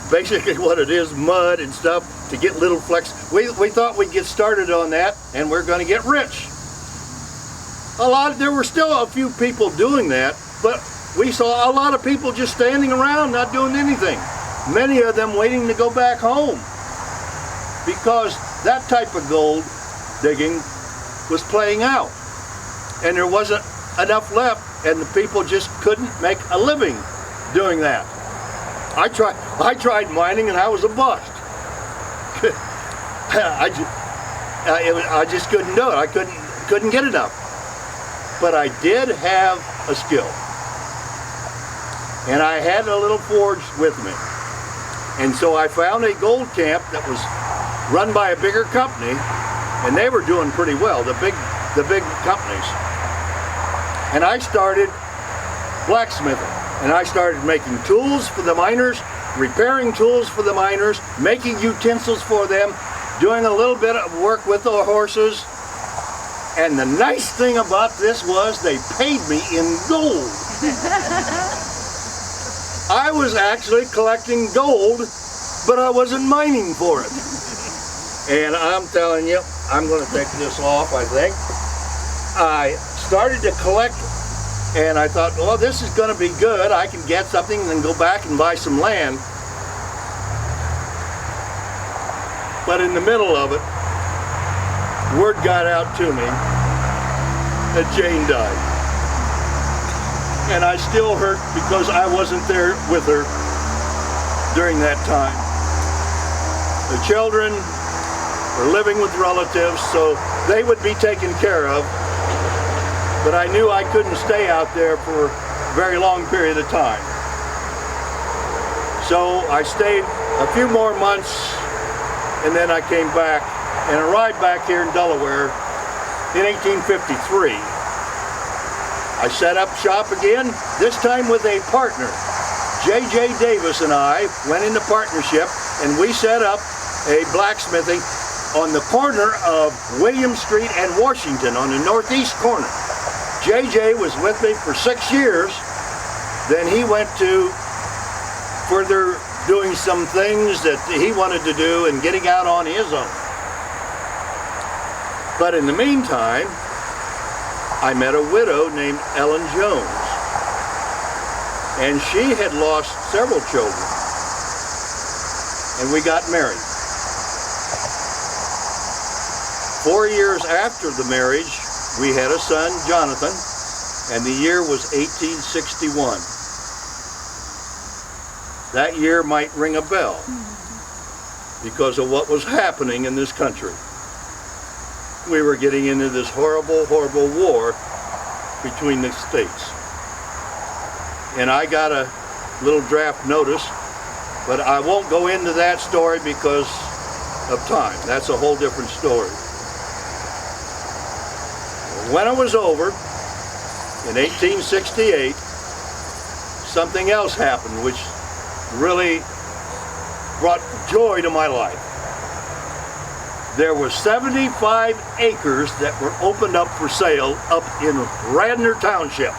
basically what it is, mud and stuff, to get little flecks. We thought we'd get started on that and we're going to get rich. There were still a few people doing that, but we saw a lot of people just standing around not doing anything. Many of them waiting to go back home, because that type of gold digging was playing out and there wasn't enough left, and the people just couldn't make a living doing that. I tried mining and I was a bust. I just couldn't do it. I couldn't get enough. But I did have a skill. And I had a little forge with me. And so I found a gold camp that was run by a bigger company, and they were doing pretty well, the big companies. And I started blacksmithing, and I started making tools for the miners, repairing tools for the miners, making utensils for them, doing a little bit of work with the horses. And the nice thing about this was they paid me in gold. I was actually collecting gold, but I wasn't mining for it. And I'm telling you, I'm going to take this off, I think. I started to collect, and I thought, well, this is going to be good. I can get something and then go back and buy some land. But in the middle of it, word got out to me that Jane died. And I still hurt because I wasn't there with her during that time. The children were living with relatives, so they would be taken care of. But I knew I couldn't stay out there for a very long period of time. So I stayed a few more months, and then I came back and arrived back here in Delaware in 1853. I set up shop again, this time with a partner. J.J. Davis and I went into partnership, and we set up a blacksmithing on the corner of William Street and Washington, on the northeast corner. J.J. was with me for 6 years. Then he went to further doing some things that he wanted to do and getting out on his own. But in the meantime, I met a widow named Ellen Jones, and she had lost several children, and we got married. 4 years after the marriage, we had a son, Jonathan, and the year was 1861. That year might ring a bell because of what was happening in this country. We were getting into this horrible, horrible war between the states. And I got a little draft notice, but I won't go into that story because of time. That's a whole different story. When it was over, in 1868, something else happened which really brought joy to my life. There were 75 acres that were opened up for sale up in Radnor Township.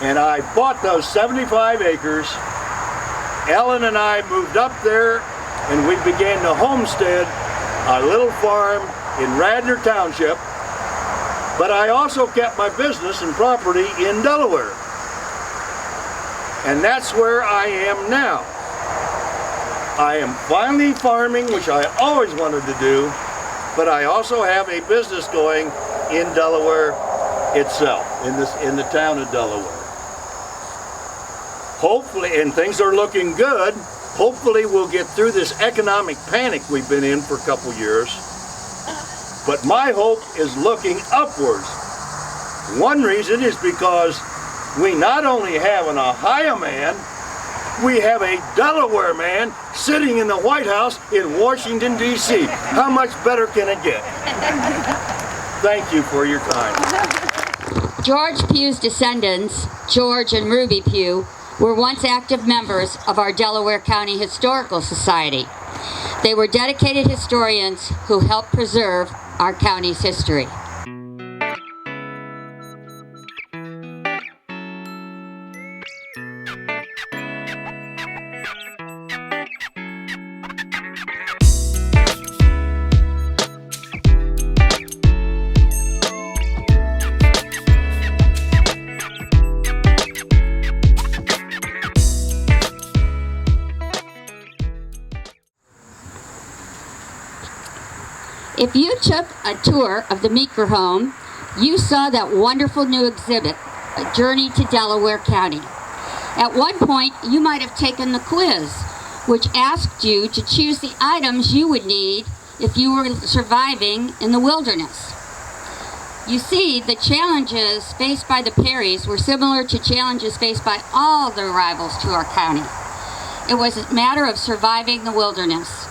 And I bought those 75 acres. Ellen and I moved up there, and we began to homestead a little farm in Radnor Township. But I also kept my business and property in Delaware. And that's where I am now. I am finally farming, which I always wanted to do, but I also have a business going in Delaware itself, in the town of Delaware. Hopefully, and things are looking good, hopefully we'll get through this economic panic we've been in for a couple years. But my hope is looking upwards. One reason is because we not only have an Ohio man, we have a Delaware man sitting in the White House in Washington, D.C. How much better can it get? Thank you for your time. George Pugh's descendants, George and Ruby Pugh, were once active members of our Delaware County Historical Society. They were dedicated historians who helped preserve our county's history. If you took a tour of the Meeker home, you saw that wonderful new exhibit, A Journey to Delaware County. At one point, you might have taken the quiz, which asked you to choose the items you would need if you were surviving in the wilderness. You see, the challenges faced by the Perrys were similar to challenges faced by all the arrivals to our county. It was a matter of surviving the wilderness.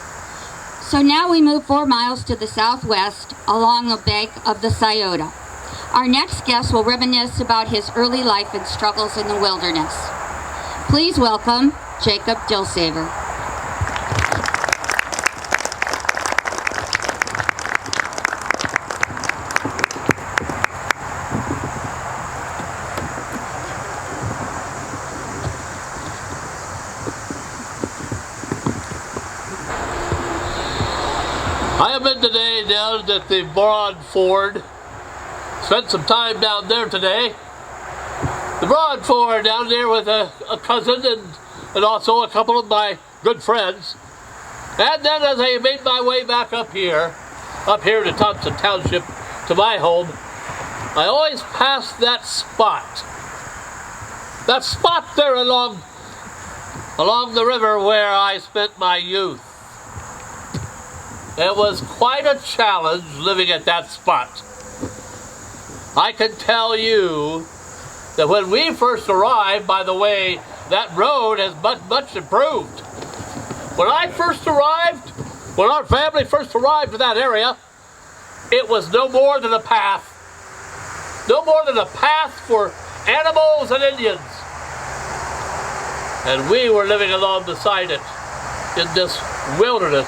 So now we move 4 miles to the southwest along the bank of the Scioto. Our next guest will reminisce about his early life and struggles in the wilderness. Please welcome Jacob Dilsaver. I have been today down at the Broad Ford. Spent some time down there today. The Broad Ford down there with a cousin and also a couple of my good friends. And then as I made my way back up here to Thompson Township, to my home, I always passed that spot. That spot there along the river where I spent my youth. It was quite a challenge living at that spot. I can tell you that when we first arrived, by the way, that road has much improved. When I first arrived, when our family first arrived to that area, it was no more than a path. No more than a path for animals and Indians. And we were living along beside it in this wilderness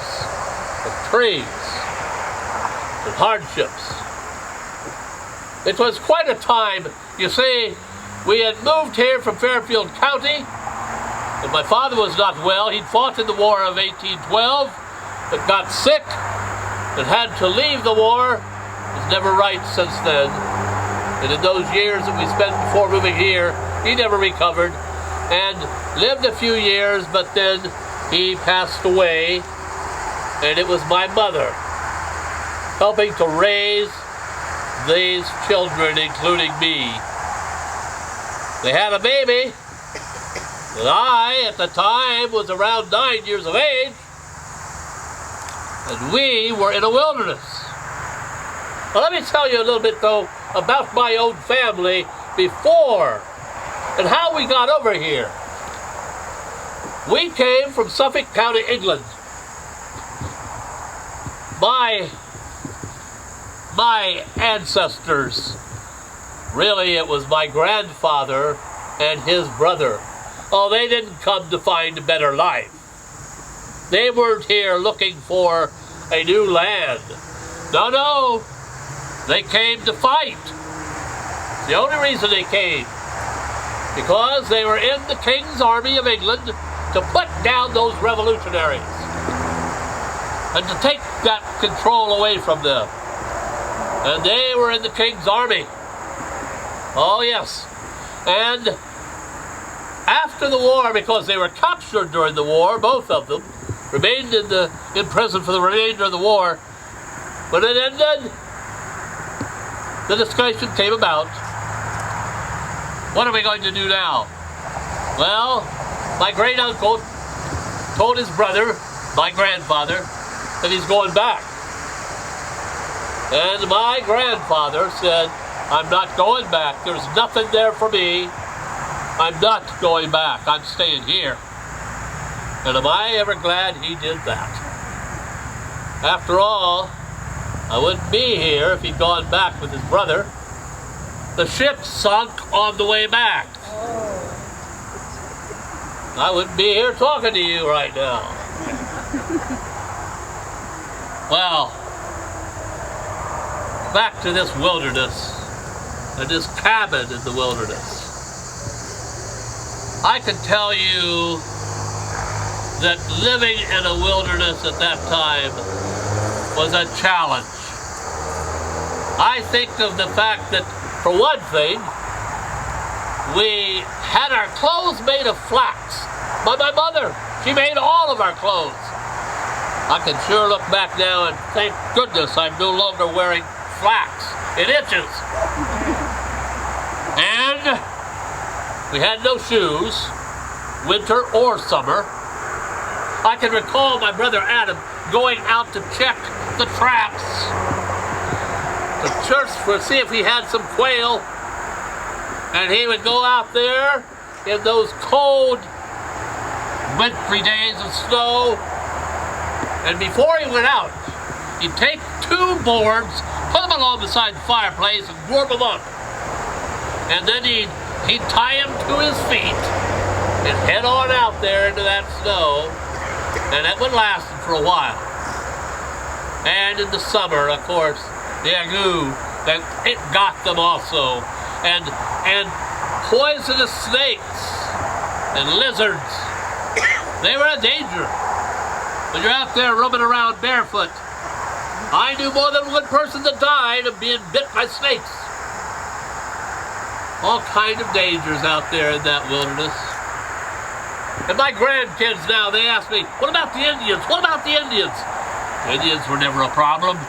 of trees and hardships. It was quite a time. You see, we had moved here from Fairfield County, and my father was not well. He'd fought in the War of 1812, but got sick and had to leave the war. Was never right since then. And in those years that we spent before moving here, he never recovered and lived a few years, but then he passed away. And it was my mother helping to raise these children, including me. They had a baby, and I, at the time, was around 9 years of age, and we were in a wilderness. Well, let me tell you a little bit, though, about my own family before and how we got over here. We came from Suffolk County, England. My ancestors, really it was my grandfather and his brother. Oh, they didn't come to find a better life. They weren't here looking for a new land. No, they came to fight. The only reason they came, because they were in the King's Army of England to put down those revolutionaries and to take that control away from them. And they were in the King's Army. Oh yes. And after the war, because they were captured during the war, both of them remained in prison for the remainder of the war. When it ended, the discussion came about. What are we going to do now? Well, my great uncle told his brother, my grandfather, that he's going back. And my grandfather said, I'm not going back. There's nothing there for me. I'm not going back. I'm staying here. And am I ever glad he did that? After all, I wouldn't be here if he'd gone back with his brother. The ship sunk on the way back. I wouldn't be here talking to you right now. Well, back to this wilderness and this cabin in the wilderness. I can tell you that living in a wilderness at that time was a challenge. I think of the fact that, for one thing, we had our clothes made of flax by my mother. She made all of our clothes. I can sure look back now and thank goodness I'm no longer wearing flax. It itches. And we had no shoes, winter or summer. I can recall my brother Adam going out to check the traps, to search to see if he had some quail. And he would go out there in those cold, wintry days of snow And before he went out, he'd take 2 boards, put them along beside the fireplace and warm them up. And then he'd tie him to his feet and head on out there into that snow. And that would last him for a while. And in the summer, of course, the ague, it got them also. And poisonous snakes and lizards, they were a danger. When you're out there roaming around barefoot, I knew more than one person that died of being bit by snakes. All kind of dangers out there in that wilderness. And my grandkids now, they ask me, what about the Indians? What about the Indians? The Indians were never a problem.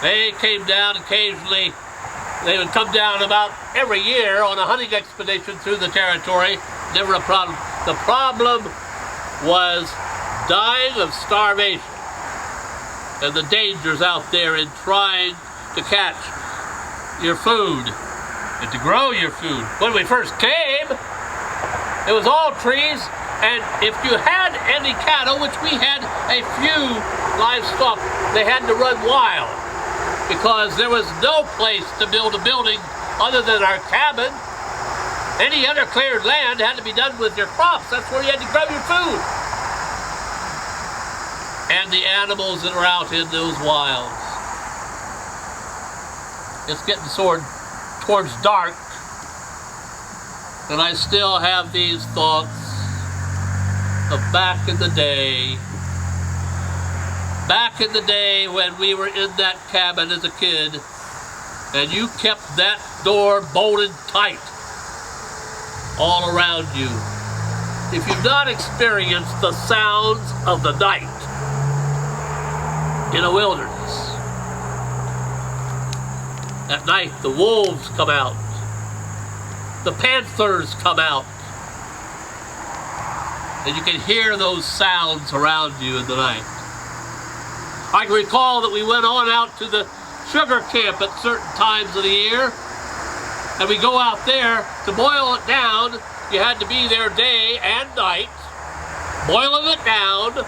They came down occasionally. They would come down about every year on a hunting expedition through the territory. Never a problem. The problem was dying of starvation and the dangers out there in trying to catch your food and to grow your food. When we first came, it was all trees, and if you had any cattle, which we had a few livestock, they had to run wild because there was no place to build a building other than our cabin. Any other cleared land had to be done with your crops. That's where you had to grow your food. And the animals that were out in those wilds. It's getting towards dark, and I still have these thoughts of back in the day. Back in the day when we were in that cabin as a kid, and you kept that door bolted tight all around you. If you've not experienced the sounds of the night in a wilderness, at night the wolves come out, the panthers come out, and you can hear those sounds around you in the night. I can recall that we went on out to the sugar camp at certain times of the year, and we go out there to boil it down. You had to be there day and night, boiling it down,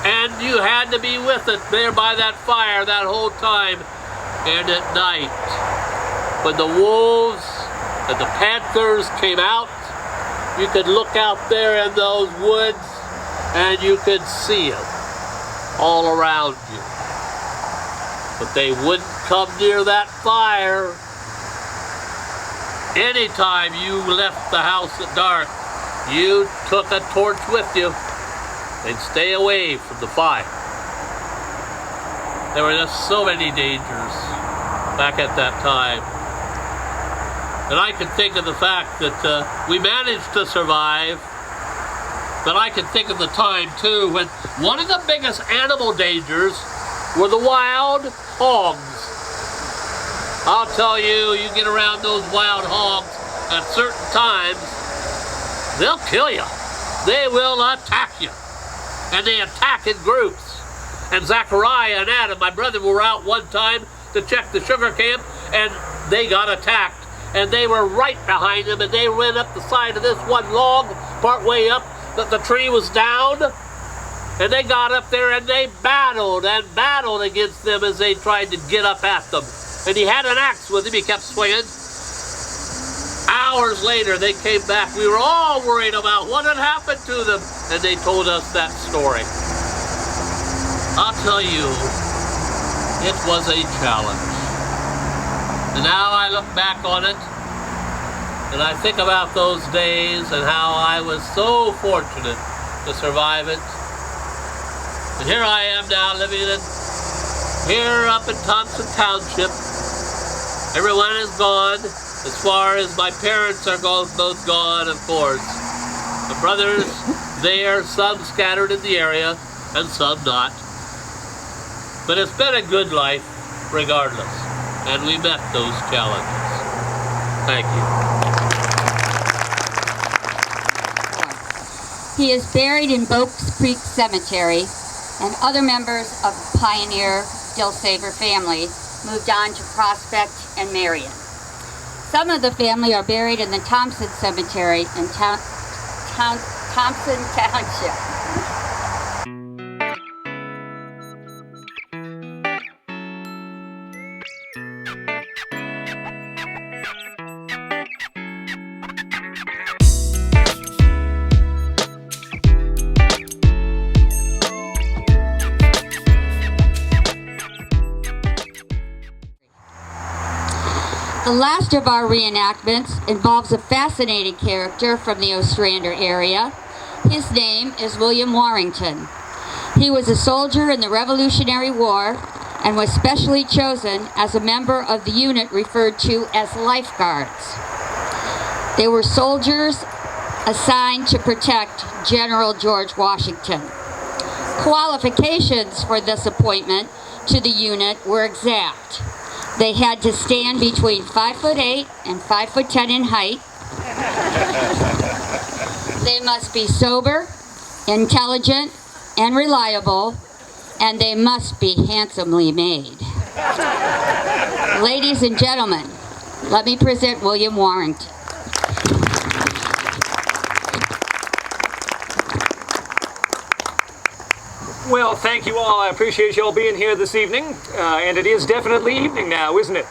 and you had to be with it there by that fire that whole time. And at night, when the wolves and the panthers came out, you could look out there in those woods and you could see them all around you. But they wouldn't come near that fire. Anytime you left the house at dark, you took a torch with you and stay away from the fire. There were just so many dangers back at that time. And I can think of the fact that we managed to survive, but I can think of the time too when one of the biggest animal dangers were the wild hogs. I'll tell you, you get around those wild hogs at certain times, they'll kill you. They will attack you. And they attack in groups. And Zachariah and Adam, my brother, were out one time to check the sugar camp, and they got attacked. And they were right behind them, and they went up the side of this one log, part way up, that the tree was down. And they got up there and they battled and battled against them as they tried to get up at them. And he had an axe with him, he kept swinging. Hours later, they came back. We were all worried about what had happened to them, and they told us that story. I'll tell you, it was a challenge. And now I look back on it, and I think about those days and how I was so fortunate to survive it. And here I am now living here up in Thompson Township. Everyone is gone, as far as my parents are both gone, of course. The brothers there, some scattered in the area, and some not. But it's been a good life, regardless. And we met those challenges. Thank you. He is buried in Boaks Creek Cemetery, and other members of the pioneer Dilsaver family moved on to Prospect and Marion. Some of the family are buried in the Thompson Cemetery in Thompson Township. The last of our reenactments involves a fascinating character from the Ostrander area. His name is William Warrington. He was a soldier in the Revolutionary War and was specially chosen as a member of the unit referred to as lifeguards. They were soldiers assigned to protect General George Washington. Qualifications for this appointment to the unit were exact. They had to stand between 5'8" and 5'10" in height. They must be sober, intelligent, and reliable, and they must be handsomely made. Ladies and gentlemen, let me present William Warrington. Well, thank you all. I appreciate you all being here this evening. And it is definitely evening now, isn't it?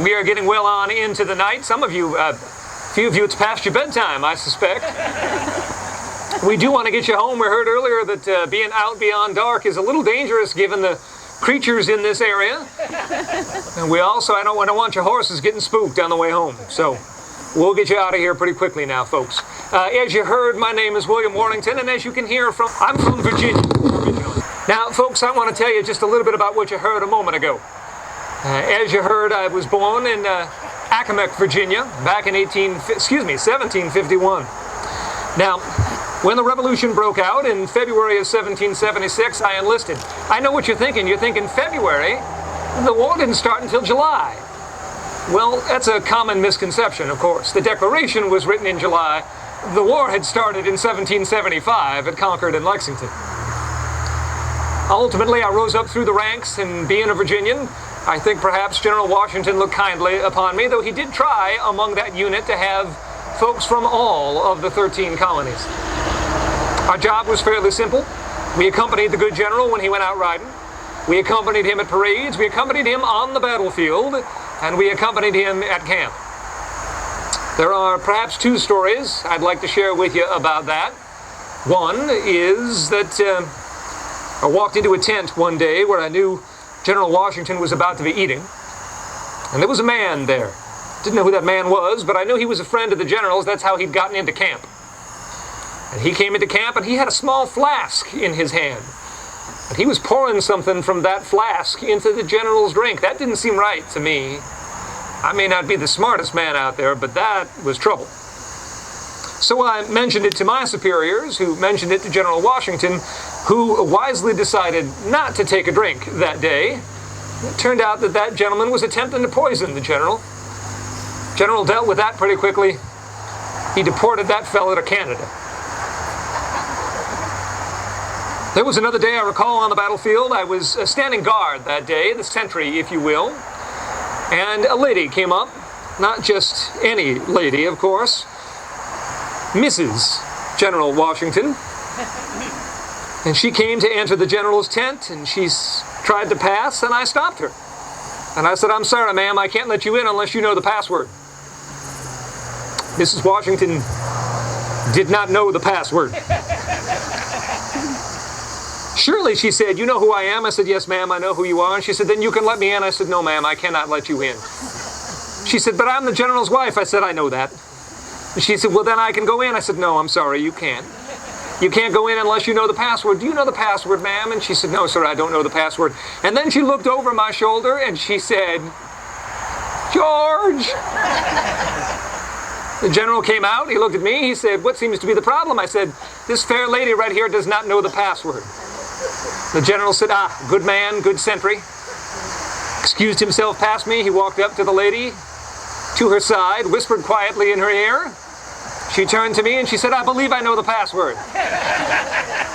We are getting well on into the night. Some of you, a few of you, it's past your bedtime, I suspect. We do want to get you home. We heard earlier that being out beyond dark is a little dangerous given the creatures in this area. And we also, I don't want your horses getting spooked on the way home. So we'll get you out of here pretty quickly now, folks. As you heard, my name is William Warrington, and as you can hear, I'm from Virginia originally. Now, folks, I want to tell you just a little bit about what you heard a moment ago. As you heard, I was born in Accomack, Virginia, back in 1751. Now, when the Revolution broke out in February of 1776, I enlisted. I know what you're thinking. You're thinking February? The war didn't start until July. Well, that's a common misconception, of course. The Declaration was written in July. The war had started in 1775 at Concord and Lexington. Ultimately, I rose up through the ranks, and being a Virginian, I think perhaps General Washington looked kindly upon me, though he did try among that unit to have folks from all of the 13 colonies. Our job was fairly simple. We accompanied the good general when he went out riding. We accompanied him at parades. We accompanied him on the battlefield. And we accompanied him at camp. There are perhaps two stories I'd like to share with you about that. One is that I walked into a tent one day where I knew General Washington was about to be eating. And there was a man there. Didn't know who that man was, but I knew he was a friend of the general's. That's how he'd gotten into camp. And he came into camp and he had a small flask in his hand. And he was pouring something from that flask into the general's drink. That didn't seem right to me. I may not be the smartest man out there, but that was trouble. So I mentioned it to my superiors, who mentioned it to General Washington, who wisely decided not to take a drink that day. It turned out that that gentleman was attempting to poison the general. General dealt with that pretty quickly. He deported that fellow to Canada. There was another day I recall on the battlefield. I was standing guard that day, the sentry, if you will, and a lady came up, not just any lady, of course, Mrs. General Washington, and she came to enter the general's tent, and she tried to pass, and I stopped her. And I said, "I'm sorry, ma'am, I can't let you in unless you know the password." Mrs. Washington did not know the password. "Surely," she said, "you know who I am?" I said, "Yes, ma'am, I know who you are." And she said, "Then you can let me in." I said, "No, ma'am, I cannot let you in." She said, "But I'm the general's wife." I said, "I know that." And she said, "Well, then I can go in." I said, "No, I'm sorry, you can't. You can't go in unless you know the password." "Do you know the password, ma'am?" And she said, "No, sir, I don't know the password." And then she looked over my shoulder and she said, "George." The general came out, he looked at me, he said, "What seems to be the problem?" I said, "This fair lady right here does not know the password." The general said, "Ah, good man, good sentry." Excused himself past me. He walked up to the lady, to her side, whispered quietly in her ear. She turned to me and she said, "I believe I know the password."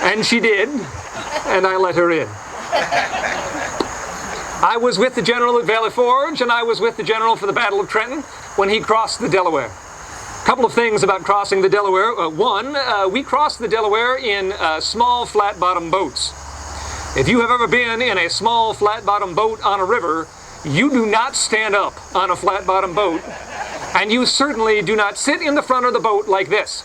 And she did, and I let her in. I was with the general at Valley Forge, and I was with the general for the Battle of Trenton when he crossed the Delaware. A couple of things about crossing the Delaware. One, we crossed the Delaware in small flat-bottom boats. If you have ever been in a small flat-bottom boat on a river, you do not stand up on a flat-bottom boat, and you certainly do not sit in the front of the boat like this.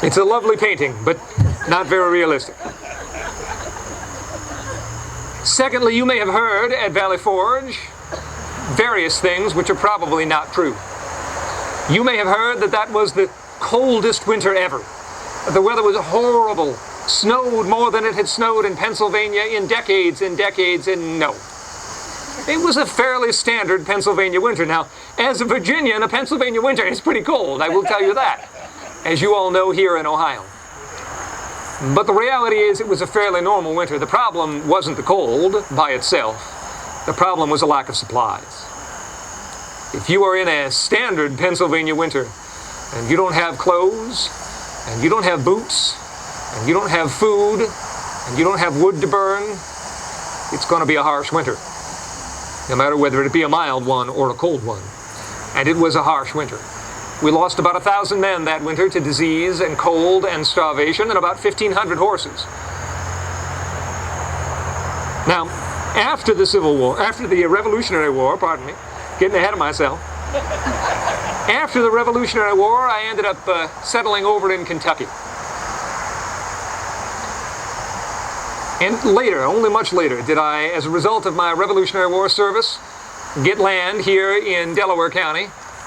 It's a lovely painting, but not very realistic. Secondly, you may have heard at Valley Forge various things which are probably not true. You may have heard that that was the coldest winter ever. The weather was horrible, snowed more than it had snowed in Pennsylvania in decades and decades, and no. It was a fairly standard Pennsylvania winter. Now, as a Virginian, a Pennsylvania winter is pretty cold, I will tell you that, as you all know here in Ohio. But the reality is it was a fairly normal winter. The problem wasn't the cold by itself. The problem was a lack of supplies. If you are in a standard Pennsylvania winter and you don't have clothes, and you don't have boots, and you don't have food, and you don't have wood to burn, it's going to be a harsh winter, no matter whether it be a mild one or a cold one. And it was a harsh winter. We lost about 1,000 men that winter to disease and cold and starvation, and about 1,500 horses. Now, after the Civil War, after the Revolutionary War, pardon me, getting ahead of myself, after the Revolutionary War, I ended up settling over in Kentucky. And later, only much later, did I, as a result of my Revolutionary War service, get land here in Delaware County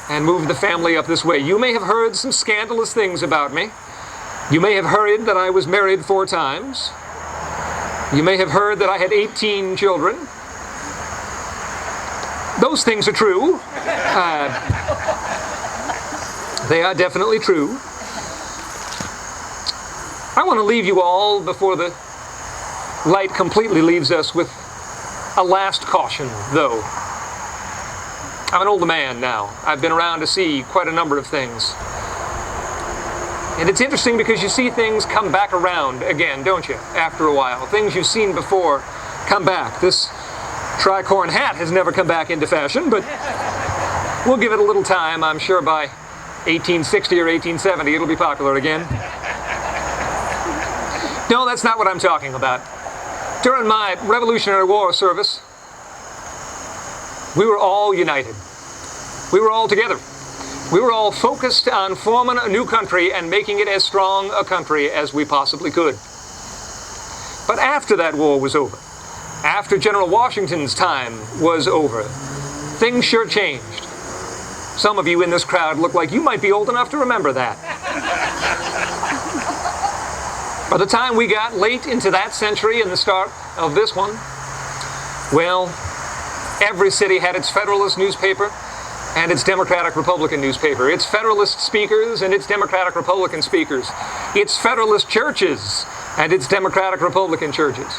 and move the family up this way. You may have heard some scandalous things about me. You may have heard that I was married 4 times. You may have heard that I had 18 children. Those things are true. They are definitely true. I want to leave you all, before the light completely leaves us, with a last caution, though. I'm an older man now. I've been around to see quite a number of things. And it's interesting because you see things come back around again, don't you, after a while. Things you've seen before come back. This tricorn hat has never come back into fashion, but we'll give it a little time. I'm sure by 1860 or 1870 it'll be popular again. No, that's not what I'm talking about. During my Revolutionary War service, we were all united. We were all together. We were all focused on forming a new country and making it as strong a country as we possibly could. But after that war was over, after General Washington's time was over, things sure changed. Some of you in this crowd look like you might be old enough to remember that. By the time we got late into that century and the start of this one, well, every city had its Federalist newspaper and its Democratic-Republican newspaper. Its Federalist speakers and its Democratic-Republican speakers. Its Federalist churches and its Democratic-Republican churches.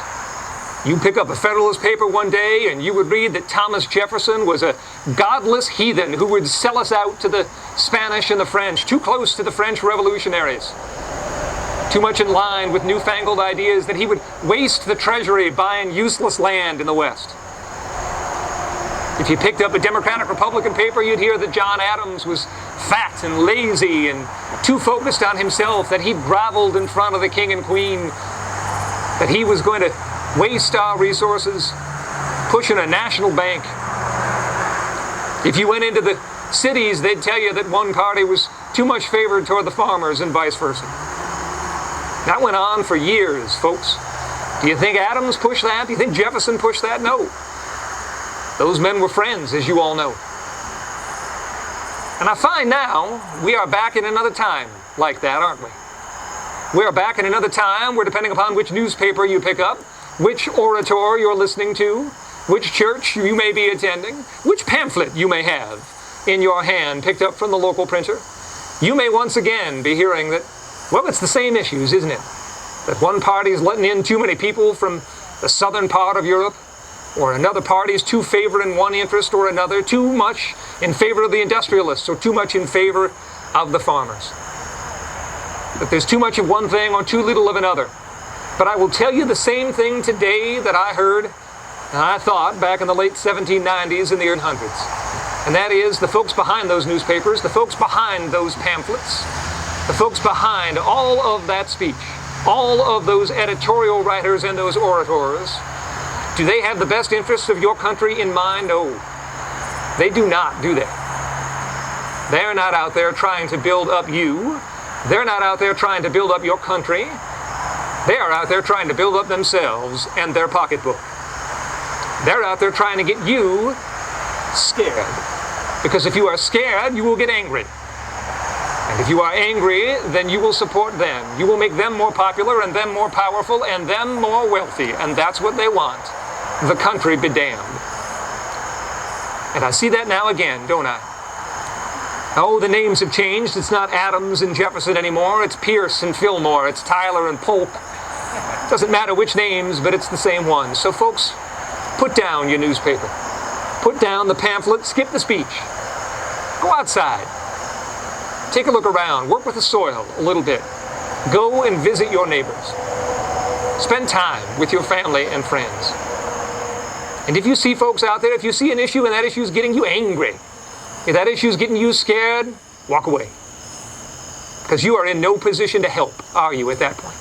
You pick up a Federalist paper one day and you would read that Thomas Jefferson was a godless heathen who would sell us out to the Spanish and the French, too close to the French revolutionaries. Too much in line with newfangled ideas that he would waste the treasury buying useless land in the West. If you picked up a Democratic-Republican paper, you'd hear that John Adams was fat and lazy and too focused on himself, that he groveled in front of the king and queen, that he was going to waste our resources pushing a national bank. If you went into the cities, they'd tell you that one party was too much favored toward the farmers and vice versa. That went on for years, folks. Do you think Adams pushed that? Do you think Jefferson pushed that? No. Those men were friends, as you all know. And I find now we are back in another time like that, aren't we? We are back in another time where, depending upon which newspaper you pick up, which orator you're listening to, which church you may be attending, which pamphlet you may have in your hand picked up from the local printer, you may once again be hearing that, well, it's the same issues, isn't it? That one party is letting in too many people from the southern part of Europe, or another party is too favoring one interest or another, too much in favor of the industrialists or too much in favor of the farmers. That there's too much of one thing or too little of another. But I will tell you the same thing today that I heard and I thought back in the late 1790s and the 1800s. And that is the folks behind those newspapers, the folks behind those pamphlets, the folks behind all of that speech, all of those editorial writers and those orators. Do they have the best interests of your country in mind? No, they do not, do they? They're not out there trying to build up you. They're not out there trying to build up your country. They are out there trying to build up themselves and their pocketbook. They're out there trying to get you scared. Because if you are scared, you will get angry. And if you are angry, then you will support them. You will make them more popular and them more powerful and them more wealthy. And that's what they want. The country be damned. And I see that now again, don't I? Oh, the names have changed. It's not Adams and Jefferson anymore. It's Pierce and Fillmore. It's Tyler and Polk. It doesn't matter which names, but it's the same one. So folks, put down your newspaper. Put down the pamphlet. Skip the speech. Go outside. Take a look around. Work with the soil a little bit. Go and visit your neighbors. Spend time with your family and friends. And if you see folks out there, if you see an issue and that issue is getting you angry, if that issue is getting you scared, walk away. Because you are in no position to help, are you, at that point?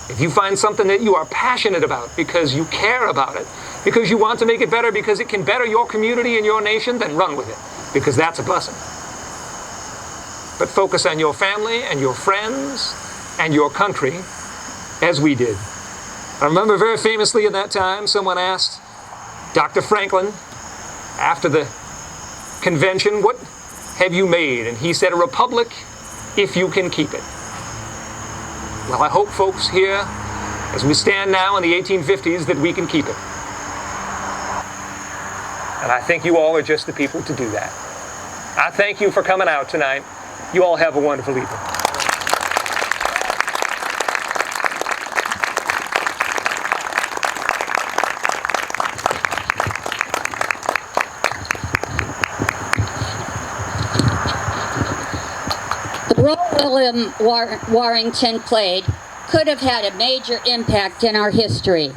If you find something that you are passionate about because you care about it, because you want to make it better, because it can better your community and your nation, then run with it, because that's a blessing. But focus on your family and your friends and your country, as we did. I remember very famously at that time, someone asked Dr. Franklin, after the convention, what have you made? And he said, a republic, if you can keep it. Well, I hope, folks, here, as we stand now in the 1850s, that we can keep it. And I think you all are just the people to do that. I thank you for coming out tonight. You all have a wonderful evening. The role William Warrington played could have had a major impact in our history.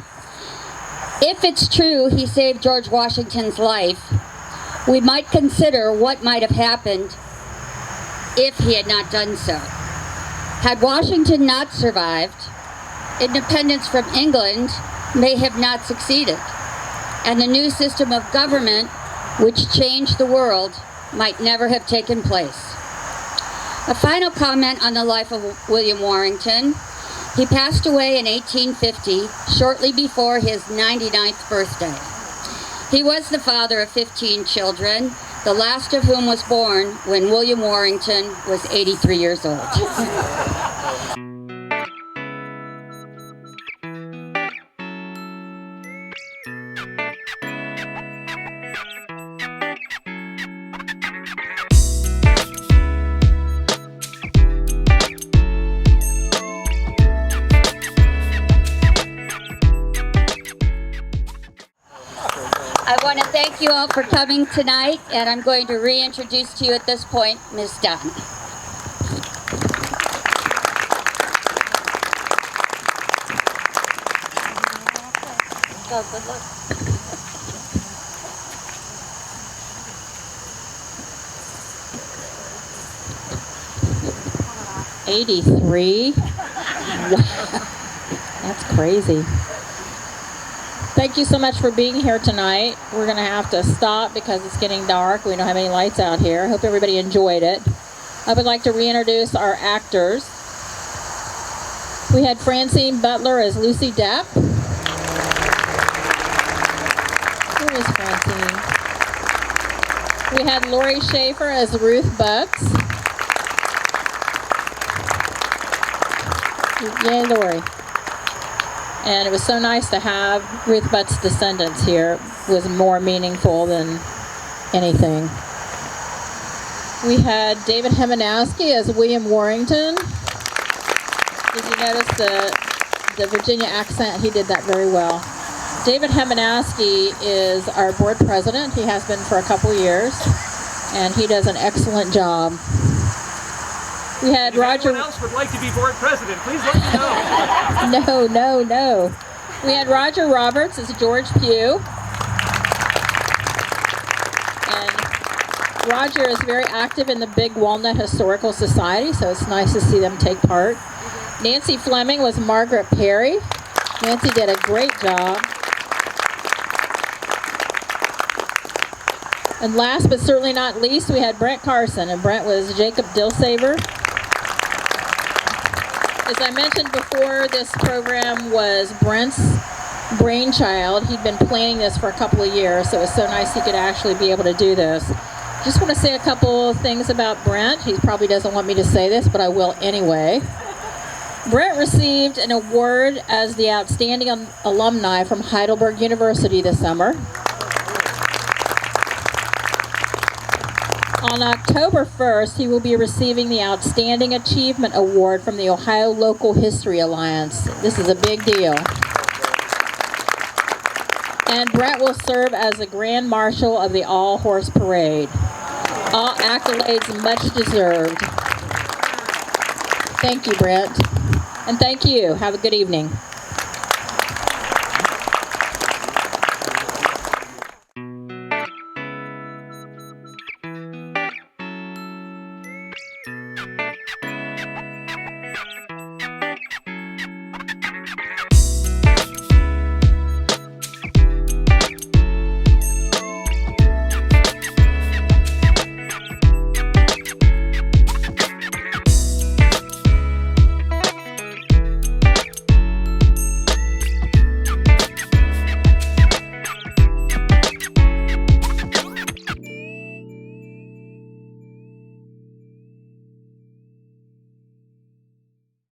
If it's true he saved George Washington's life, we might consider what might have happened if he had not done so. Had Washington not survived, independence from England may have not succeeded, and the new system of government, which changed the world, might never have taken place. A final comment on the life of William Warrington. He passed away in 1850, shortly before his 99th birthday. He was the father of 15 children, the last of whom was born when William Warrington was 83 years old. I want to thank you all for coming tonight, and I'm going to reintroduce to you at this point Ms. Dunn. Go, good luck. '83. Wow, that's crazy. Thank you so much for being here tonight. We're going to have to stop because it's getting dark. We don't have any lights out here. I hope everybody enjoyed it. I would like to reintroduce our actors. We had Francine Butler as Lucy Depp. Where is Francine? We had Lori Schaefer as Ruth Butts. Yay, Lori. And it was so nice to have Ruth Butts' descendants here. It was more meaningful than anything. We had David Hemanowski as William Warrington. Did you notice the Virginia accent? He did that very well. David Hemanowski is our board president. He has been for a couple years, and he does an excellent job. We had Roger. Anyone else would like to be board president, please let me know. No. We had Roger Roberts as George Pugh. And Roger is very active in the Big Walnut Historical Society, so it's nice to see them take part. Nancy Fleming was Margaret Perry. Nancy did a great job. And last but certainly not least, we had Brent Carson, and Brent was Jacob Dilsaver. As I mentioned before, this program was Brent's brainchild. He'd been planning this for a couple of years, so it was so nice he could actually be able to do this. Just want to say a couple of things about Brent. He probably doesn't want me to say this, but I will anyway. Brent received an award as the Outstanding Alumni from Heidelberg University this summer. On October 1st, he will be receiving the Outstanding Achievement Award from the Ohio Local History Alliance. This is a big deal. And Brent will serve as the Grand Marshal of the All-Horse Parade. All accolades much deserved. Thank you, Brent. And thank you. Have a good evening.